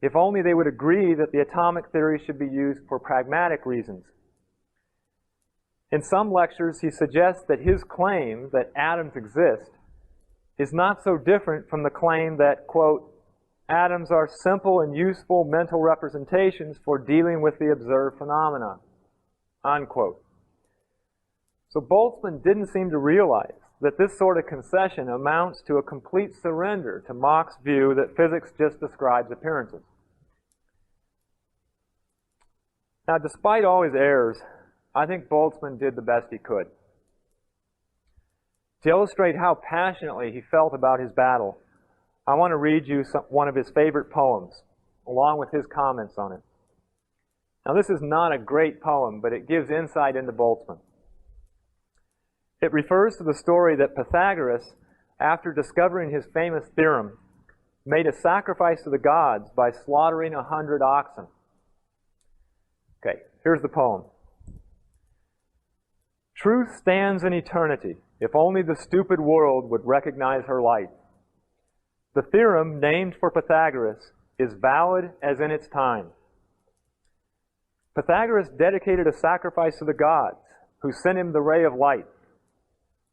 if only they would agree that the atomic theory should be used for pragmatic reasons. In some lectures, he suggests that his claim that atoms exist is not so different from the claim that, quote, "atoms are simple and useful mental representations for dealing with the observed phenomena," unquote. So Boltzmann didn't seem to realize that this sort of concession amounts to a complete surrender to Mach's view that physics just describes appearances. Now, despite all his errors, I think Boltzmann did the best he could. To illustrate how passionately he felt about his battle, I want to read you one of his favorite poems, along with his comments on it. Now, this is not a great poem, but it gives insight into Boltzmann. It refers to the story that Pythagoras, after discovering his famous theorem, made a sacrifice to the gods by slaughtering 100 oxen. Okay, here's the poem. Truth stands in eternity, if only the stupid world would recognize her light. The theorem named for Pythagoras is valid as in its time. Pythagoras dedicated a sacrifice to the gods, who sent him the ray of light.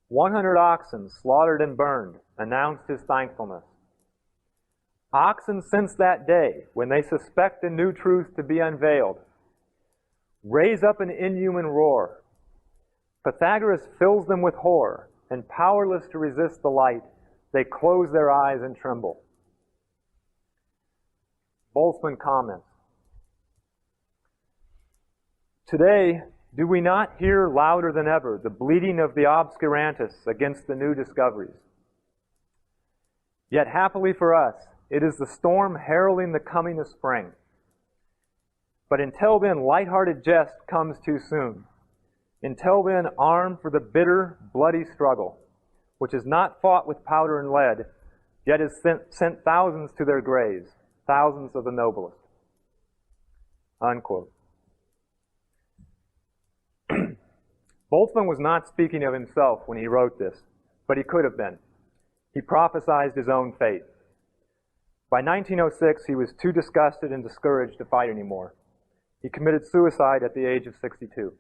100 oxen slaughtered and burned announced his thankfulness. Oxen since that day, when they suspect a new truth to be unveiled, raise up an inhuman roar. Pythagoras fills them with horror, and powerless to resist the light, they close their eyes and tremble. Boltzmann comments, today, do we not hear louder than ever the bleating of the obscurantists against the new discoveries? Yet happily for us, it is the storm heralding the coming of spring. But until then, light-hearted jest comes too soon. Until then, arm for the bitter, bloody struggle, which is not fought with powder and lead, yet has sent thousands to their graves, thousands of the noblest. Unquote. Boltzmann was not speaking of himself when he wrote this, but he could have been. He prophesied his own fate. By 1906, he was too disgusted and discouraged to fight anymore. He committed suicide at the age of 62.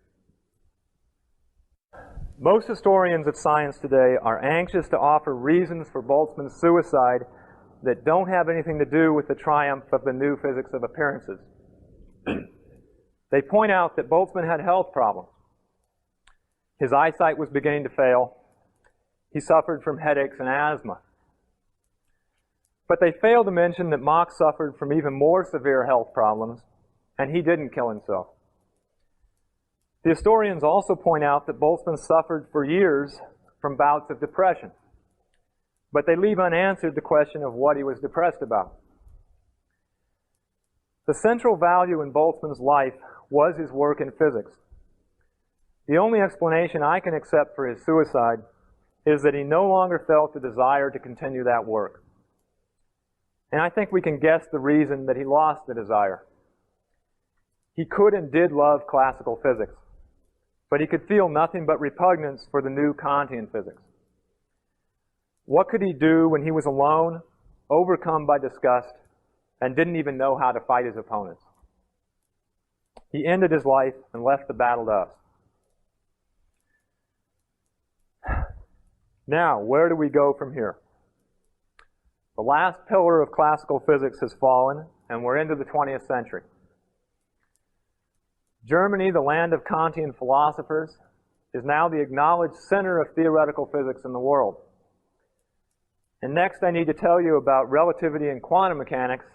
Most historians of science today are anxious to offer reasons for Boltzmann's suicide that don't have anything to do with the triumph of the new physics of appearances. They point out that Boltzmann had health problems. His eyesight was beginning to fail. He suffered from headaches and asthma. But they fail to mention that Mach suffered from even more severe health problems, and he didn't kill himself. The historians also point out that Boltzmann suffered for years from bouts of depression, but they leave unanswered the question of what he was depressed about. The central value in Boltzmann's life was his work in physics. The only explanation I can accept for his suicide is that he no longer felt the desire to continue that work. And I think we can guess the reason that he lost the desire. He could and did love classical physics, but he could feel nothing but repugnance for the new Kantian physics. What could he do when he was alone, overcome by disgust, and didn't even know how to fight his opponents? He ended his life and left the battle to us. Now, where do we go from here? The last pillar of classical physics has fallen, and we're into the 20th century. Germany, the land of Kantian philosophers, is now the acknowledged center of theoretical physics in the world. And next I need to tell you about relativity and quantum mechanics,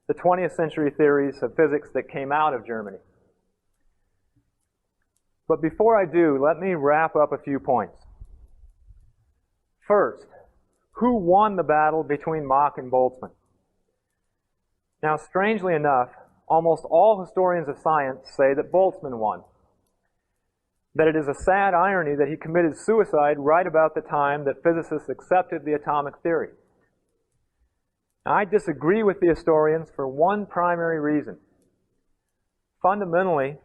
the 20th century theories of physics that came out of Germany. But before I do, let me wrap up a few points. First, who won the battle between Mach and Boltzmann? Now, strangely enough, almost all historians of science say that Boltzmann won. That it is a sad irony that he committed suicide right about the time that physicists accepted the atomic theory. Now, I disagree with the historians for one primary reason. Fundamentally,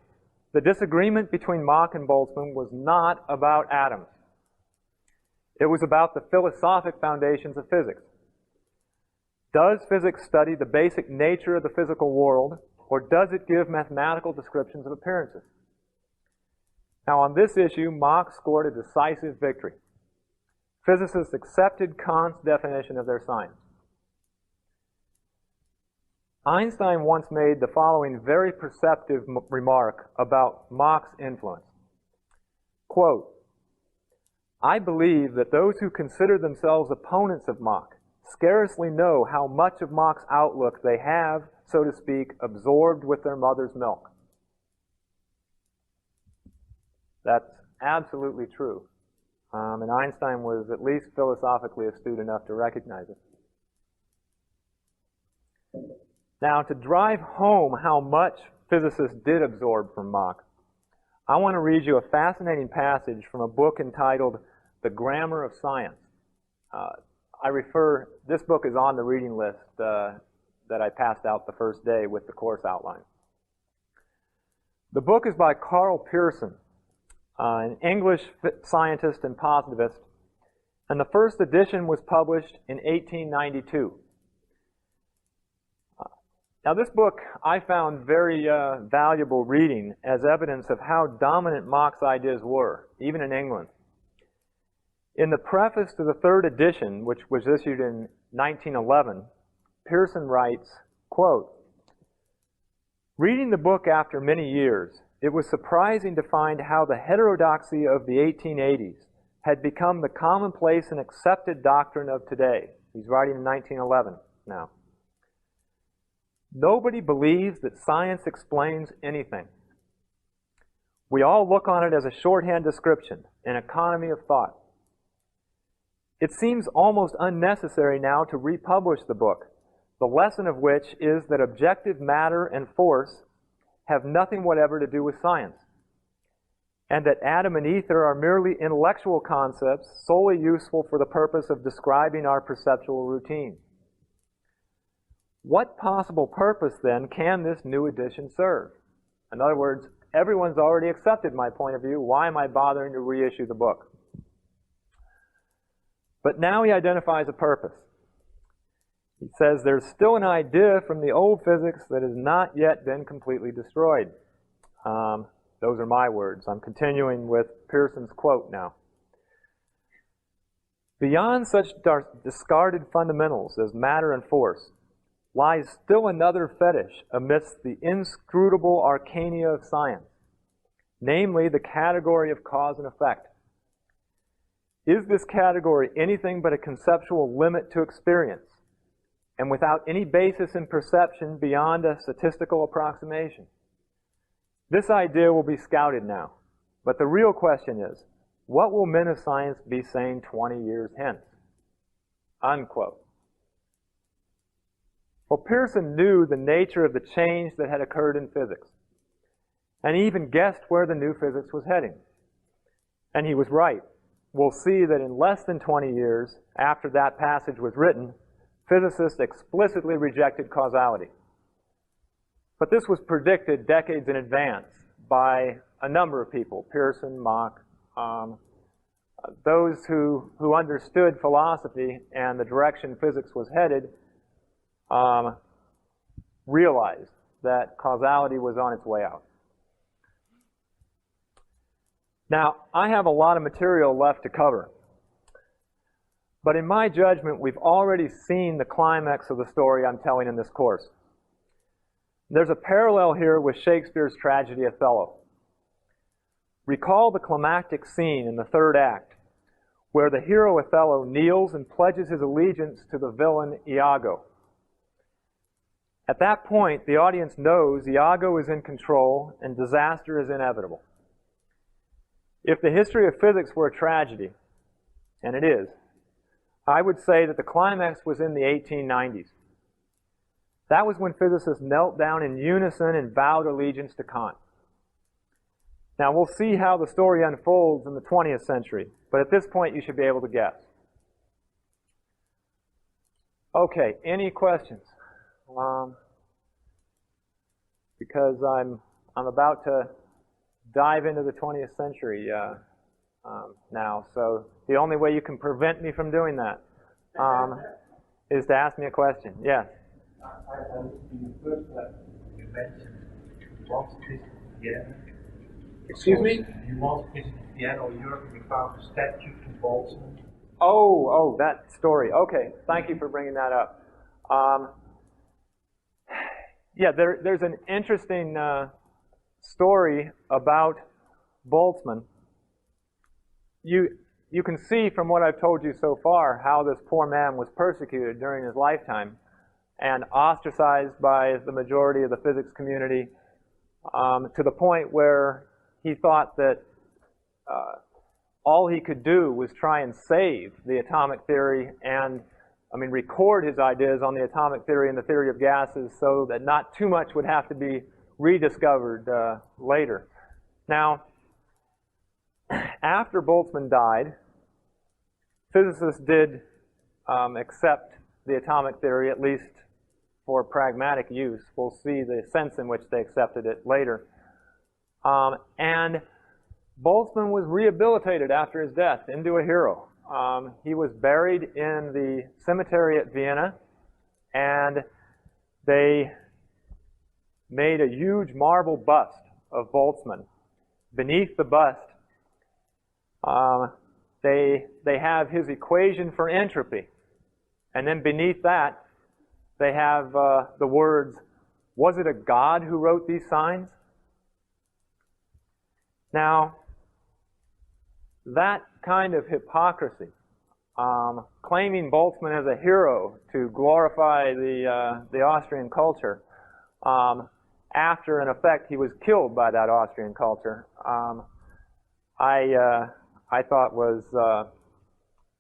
the disagreement between Mach and Boltzmann was not about atoms. It was about the philosophic foundations of physics. Does physics study the basic nature of the physical world, or does it give mathematical descriptions of appearances? Now, on this issue, Mach scored a decisive victory. Physicists accepted Kant's definition of their science. Einstein once made the following very perceptive remark about Mach's influence. Quote, "I believe that those who consider themselves opponents of Mach scarcely know how much of Mach's outlook they have, so to speak, absorbed with their mother's milk." That's absolutely true. And Einstein was at least philosophically astute enough to recognize it. Now, to drive home how much physicists did absorb from Mach, I want to read you a fascinating passage from a book entitled The Grammar of Science. This book is on the reading list that I passed out the first day with the course outline. The book is by Carl Pearson, an English scientist and positivist, and the first edition was published in 1892. Now this book I found very valuable reading as evidence of how dominant Mach's ideas were, even in England. In the preface to the third edition, which was issued in 1911, Pearson writes, quote, "Reading the book after many years, it was surprising to find how the heterodoxy of the 1880s had become the commonplace and accepted doctrine of today." He's writing in 1911 now. "Nobody believes that science explains anything. We all look on it as a shorthand description, an economy of thought. It seems almost unnecessary now to republish the book, the lesson of which is that objective matter and force have nothing whatever to do with science, and that atom and ether are merely intellectual concepts solely useful for the purpose of describing our perceptual routine. What possible purpose, then, can this new edition serve?" In other words, everyone's already accepted my point of view. Why am I bothering to reissue the book? But now he identifies a purpose. He says there's still an idea from the old physics that has not yet been completely destroyed. Those are my words. I'm continuing with Pearson's quote now. "Beyond such discarded fundamentals as matter and force lies still another fetish amidst the inscrutable arcana of science, namely the category of cause and effect. Is this category anything but a conceptual limit to experience, and without any basis in perception beyond a statistical approximation? This idea will be scouted now, but the real question is, what will men of science be saying 20 years hence?" Unquote. Well, Pearson knew the nature of the change that had occurred in physics, and he even guessed where the new physics was heading. And he was right. We'll see that in less than 20 years after that passage was written, physicists explicitly rejected causality. But this was predicted decades in advance by a number of people, Pearson, Mach, those who understood philosophy and the direction physics was headed, realized that causality was on its way out. Now, I have a lot of material left to cover, but in my judgment, we've already seen the climax of the story I'm telling in this course. There's a parallel here with Shakespeare's tragedy Othello. Recall the climactic scene in the third act, where the hero Othello kneels and pledges his allegiance to the villain Iago. At that point, the audience knows Iago is in control and disaster is inevitable. If the history of physics were a tragedy, and it is, I would say that the climax was in the 1890s. That was when physicists knelt down in unison and vowed allegiance to Kant. Now, we'll see how the story unfolds in the 20th century, but at this point, you should be able to guess. Okay, any questions? Because I'm about to dive into the 20th century now, so the only way you can prevent me from doing that is to ask me a question. Yes? I was the first that you mentioned once visited Vienna. Excuse me? You once visited Vienna or Europe and you found a statue to Boltzmann. Oh, that story. Okay, thank you for bringing that up. Yeah, there's an interesting story about Boltzmann. You can see from what I've told you so far how this poor man was persecuted during his lifetime and ostracized by the majority of the physics community to the point where he thought that all he could do was try and save the atomic theory and record his ideas on the atomic theory and the theory of gases so that not too much would have to be rediscovered later. Now, after Boltzmann died, physicists did accept the atomic theory, at least for pragmatic use. We'll see the sense in which they accepted it later. And Boltzmann was rehabilitated after his death into a hero. He was buried in the cemetery at Vienna, and they made a huge marble bust of Boltzmann. Beneath the bust, they have his equation for entropy. And then beneath that, they have the words, "Was it a god who wrote these signs?" Now, that kind of hypocrisy, claiming Boltzmann as a hero to glorify the Austrian culture, after, in effect, he was killed by that Austrian culture, I thought was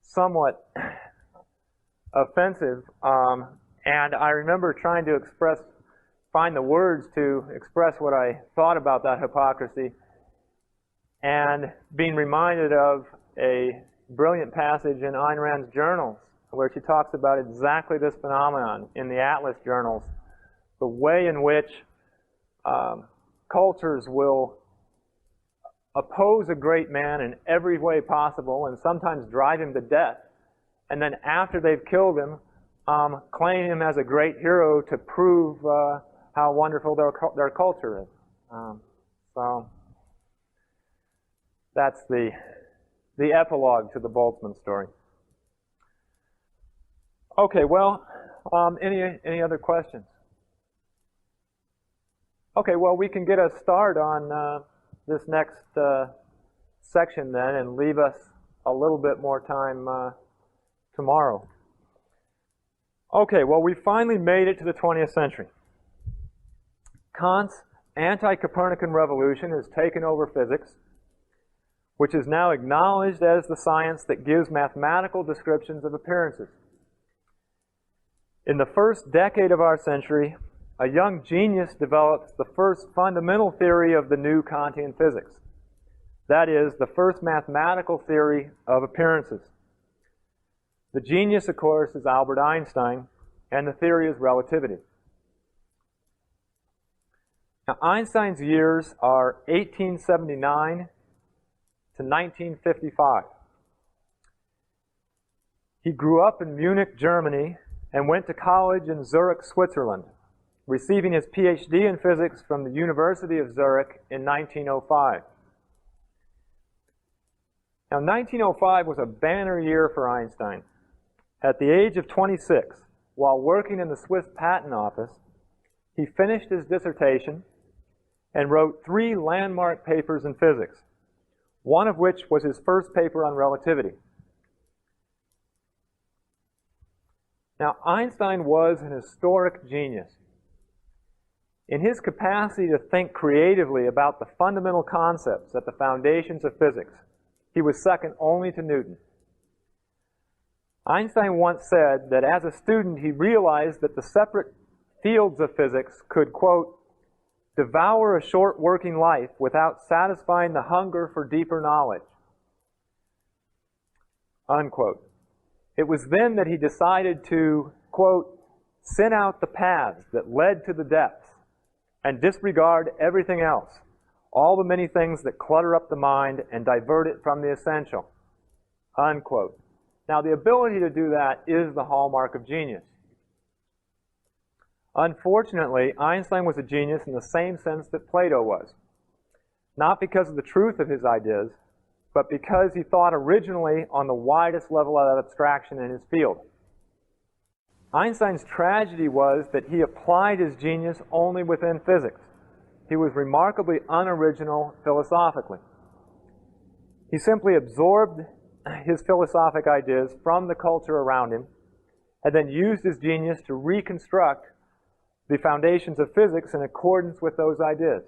somewhat offensive. And I remember trying to find the words to express what I thought about that hypocrisy, and being reminded of a brilliant passage in Ayn Rand's journals where she talks about exactly this phenomenon in the Atlas journals, the way in which cultures will oppose a great man in every way possible and sometimes drive him to death, and then after they've killed him, claim him as a great hero to prove how wonderful their culture is. So that's the epilogue to the Boltzmann story. Okay, well, any other questions? Okay, well, we can get a start on this next section then, and leave us a little bit more time tomorrow. Okay, well, we finally made it to the 20th century. Kant's anti-Copernican revolution has taken over physics, which is now acknowledged as the science that gives mathematical descriptions of appearances. In the first decade of our century, a young genius developed the first fundamental theory of the new Kantian physics. That is, the first mathematical theory of appearances. The genius, of course, is Albert Einstein, and the theory is relativity. Now, Einstein's years are 1879 to 1955. He grew up in Munich, Germany, and went to college in Zurich, Switzerland, receiving his PhD in physics from the University of Zurich in 1905. Now, 1905 was a banner year for Einstein. At the age of 26, while working in the Swiss Patent Office, he finished his dissertation and wrote 3 landmark papers in physics, one of which was his first paper on relativity. Now, Einstein was an historic genius. In his capacity to think creatively about the fundamental concepts at the foundations of physics, he was second only to Newton. Einstein once said that as a student he realized that the separate fields of physics could, quote, devour a short working life without satisfying the hunger for deeper knowledge, unquote. It was then that he decided to, quote, sin out the paths that led to the depths and disregard everything else, all the many things that clutter up the mind and divert it from the essential, unquote. Now, the ability to do that is the hallmark of genius. Unfortunately, Einstein was a genius in the same sense that Plato was. Not because of the truth of his ideas, but because he thought originally on the widest level of abstraction in his field. Einstein's tragedy was that he applied his genius only within physics. He was remarkably unoriginal philosophically. He simply absorbed his philosophic ideas from the culture around him, and then used his genius to reconstruct the foundations of physics in accordance with those ideas.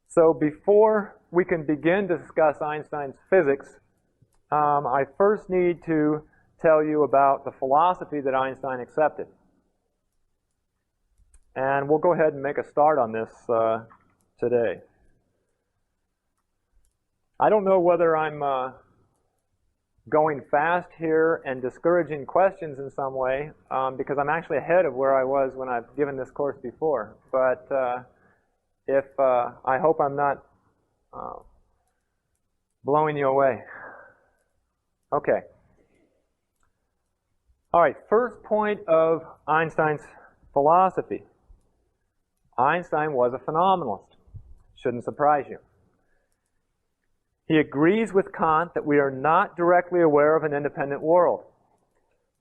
So before we can begin to discuss Einstein's physics, I first need to tell you about the philosophy that Einstein accepted. And we'll go ahead and make a start on this today. I don't know whether I'm going fast here and discouraging questions in some way, because I'm actually ahead of where I was when I've given this course before. But I hope I'm not Blowing you away. Okay. All right, first point of Einstein's philosophy. Einstein was a phenomenalist. Shouldn't surprise you. He agrees with Kant that we are not directly aware of an independent world,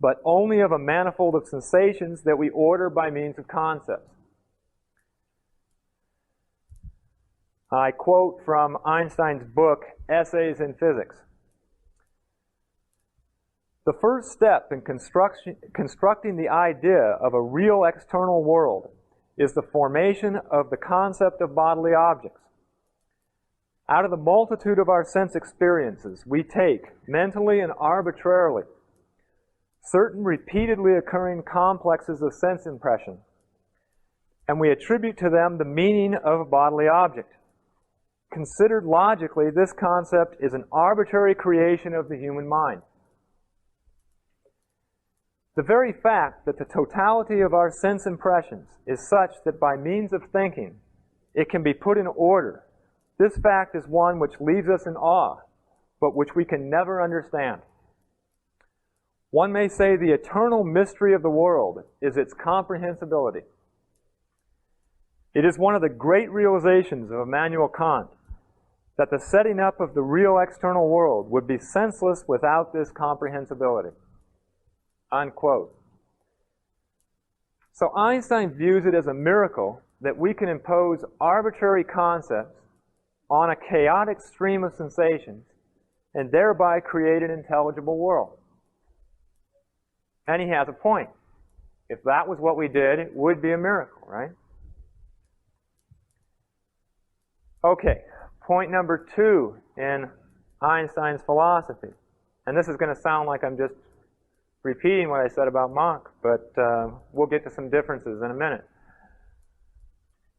but only of a manifold of sensations that we order by means of concepts. I quote from Einstein's book, Essays in Physics. The first step in constructing the idea of a real external world is the formation of the concept of bodily objects. Out of the multitude of our sense experiences, we take, mentally and arbitrarily, certain repeatedly occurring complexes of sense impression, and we attribute to them the meaning of a bodily object. Considered logically, this concept is an arbitrary creation of the human mind. The very fact that the totality of our sense impressions is such that by means of thinking it can be put in order, this fact is one which leaves us in awe, but which we can never understand. One may say the eternal mystery of the world is its comprehensibility. It is one of the great realizations of Immanuel Kant that the setting up of the real external world would be senseless without this comprehensibility. Unquote. So Einstein views it as a miracle that we can impose arbitrary concepts on a chaotic stream of sensations and thereby create an intelligible world. And he has a point. If that was what we did, it would be a miracle, right? Okay, point number 2 in Einstein's philosophy. And this is going to sound like I'm just repeating what I said about Mach, but we'll get to some differences in a minute.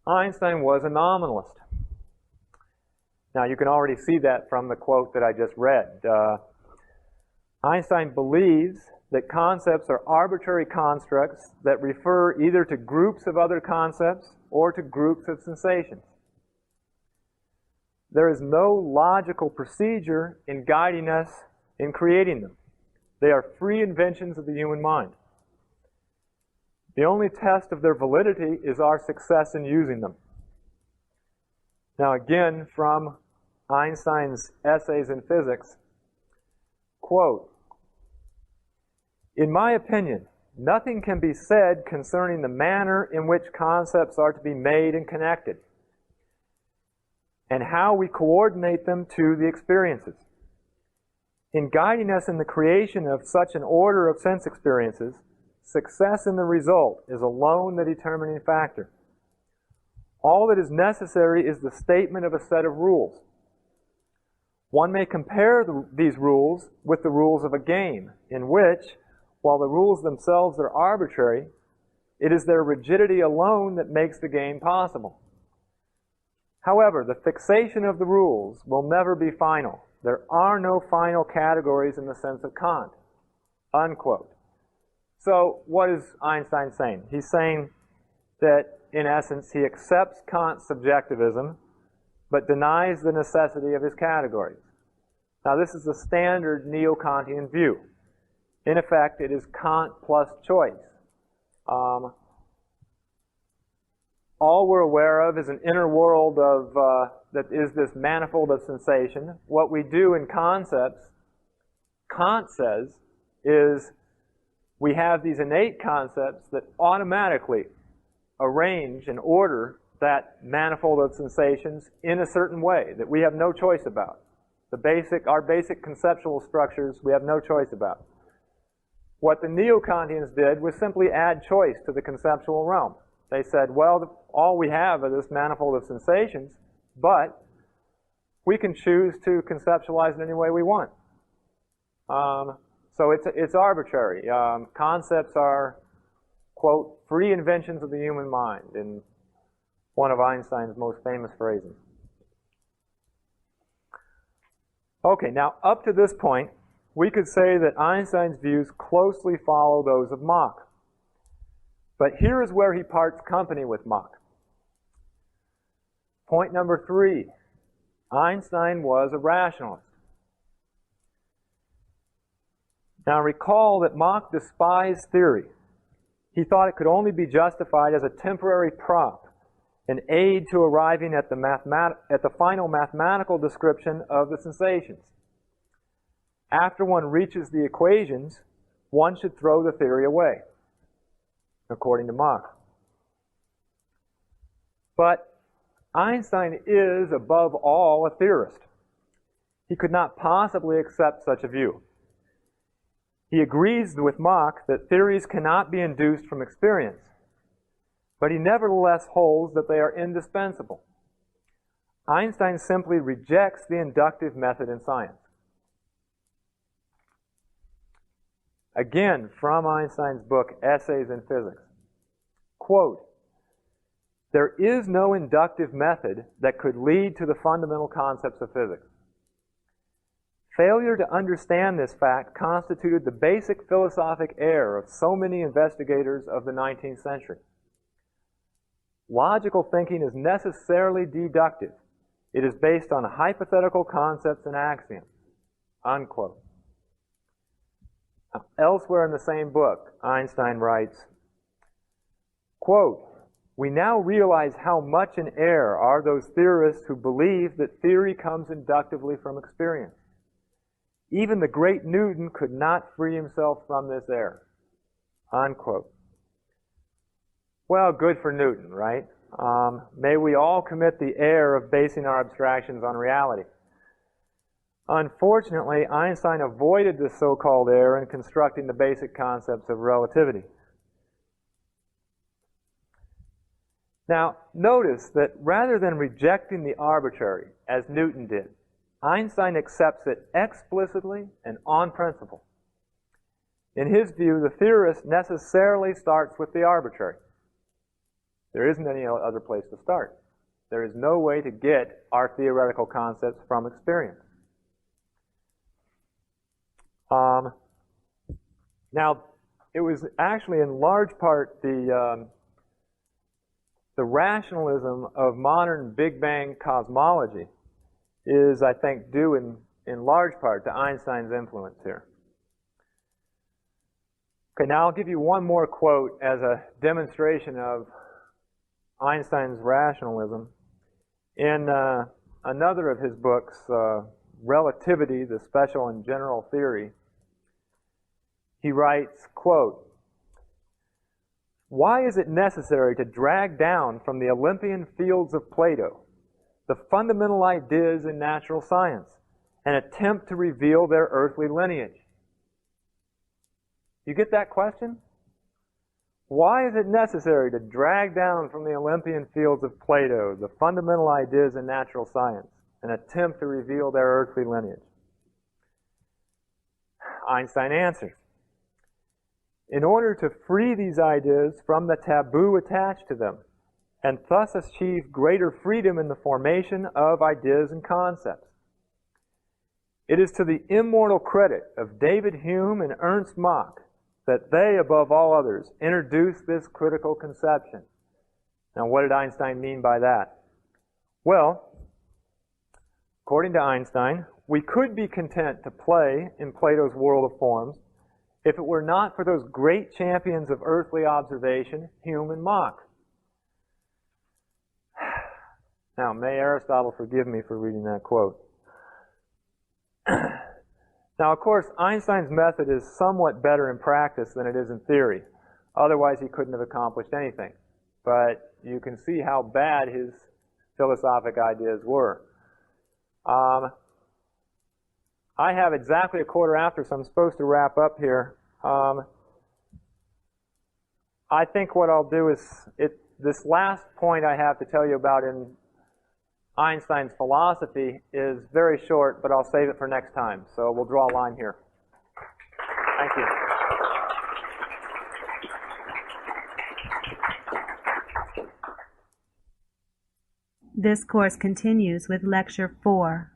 Einstein was a nominalist. Now, you can already see that from the quote that I just read. Einstein believes that concepts are arbitrary constructs that refer either to groups of other concepts or to groups of sensations. There is no logical procedure in guiding us in creating them. They are free inventions of the human mind. The only test of their validity is our success in using them. Now again, from Einstein's Essays in Physics, quote, "In my opinion, nothing can be said concerning the manner in which concepts are to be made and connected, and how we coordinate them to the experiences. In guiding us in the creation of such an order of sense experiences, success in the result is alone the determining factor. All that is necessary is the statement of a set of rules. One may compare these rules with the rules of a game, in which, while the rules themselves are arbitrary, it is their rigidity alone that makes the game possible. However, the fixation of the rules will never be final. There are no final categories in the sense of Kant." Unquote. So what is Einstein saying? He's saying that, in essence, he accepts Kant's subjectivism, but denies the necessity of his categories. Now, this is the standard neo-Kantian view. In effect, it is Kant plus choice. All we're aware of is an inner world of that is this manifold of sensation. What we do in concepts, Kant says, is we have these innate concepts that automatically arrange and order that manifold of sensations in a certain way that we have no choice about. Our basic conceptual structures we have no choice about. What the neo-Kantians did was simply add choice to the conceptual realm. They said, well, all we have are this manifold of sensations, but we can choose to conceptualize it any way we want. So it's arbitrary. Concepts are, quote, free inventions of the human mind, in one of Einstein's most famous phrases. Okay, now up to this point, we could say that Einstein's views closely follow those of Mach. But here is where he parts company with Mach. Point number 3, Einstein was a rationalist. Now recall that Mach despised theory. He thought it could only be justified as a temporary prop, an aid to arriving at the final mathematical description of the sensations. After one reaches the equations, one should throw the theory away, according to Mach. But Einstein is, above all, a theorist. He could not possibly accept such a view. He agrees with Mach that theories cannot be induced from experience, but he nevertheless holds that they are indispensable. Einstein simply rejects the inductive method in science. Again, from Einstein's book, Essays in Physics. Quote, "There is no inductive method that could lead to the fundamental concepts of physics. Failure to understand this fact constituted the basic philosophic error of so many investigators of the 19th century. Logical thinking is necessarily deductive. It is based on hypothetical concepts and axioms." Unquote. Elsewhere in the same book, Einstein writes, quote, "We now realize how much in error are those theorists who believe that theory comes inductively from experience. Even the great Newton could not free himself from this error." Unquote. Well, good for Newton, right? May we all commit the error of basing our abstractions on reality. Unfortunately, Einstein avoided this so-called error in constructing the basic concepts of relativity. Now, notice that rather than rejecting the arbitrary, as Newton did, Einstein accepts it explicitly and on principle. In his view, the theorist necessarily starts with the arbitrary. There isn't any other place to start. There is no way to get our theoretical concepts from experience. Now, it was actually in large part the rationalism of modern Big Bang cosmology is, I think, due in large part to Einstein's influence here. Okay, now I'll give you one more quote as a demonstration of Einstein's rationalism. In another of his books, Relativity, the Special and General Theory, he writes, quote, "Why is it necessary to drag down from the Olympian fields of Plato the fundamental ideas in natural science and attempt to reveal their earthly lineage?" You get that question? Why is it necessary to drag down from the Olympian fields of Plato the fundamental ideas in natural science and attempt to reveal their earthly lineage? Einstein answers, "In order to free these ideas from the taboo attached to them, and thus achieve greater freedom in the formation of ideas and concepts. It is to the immortal credit of David Hume and Ernst Mach that they, above all others, introduced this critical conception." Now, what did Einstein mean by that? Well, according to Einstein, we could be content to play in Plato's world of forms if it were not for those great champions of earthly observation, Hume and Mach. Now, may Aristotle forgive me for reading that quote. Now, of course, Einstein's method is somewhat better in practice than it is in theory. Otherwise, he couldn't have accomplished anything. But you can see how bad his philosophic ideas were. I have exactly a quarter after, so I'm supposed to wrap up here. I think what I'll do is, this last point I have to tell you about in Einstein's philosophy is very short, but I'll save it for next time. So we'll draw a line here. Thank you. This course continues with Lecture 4.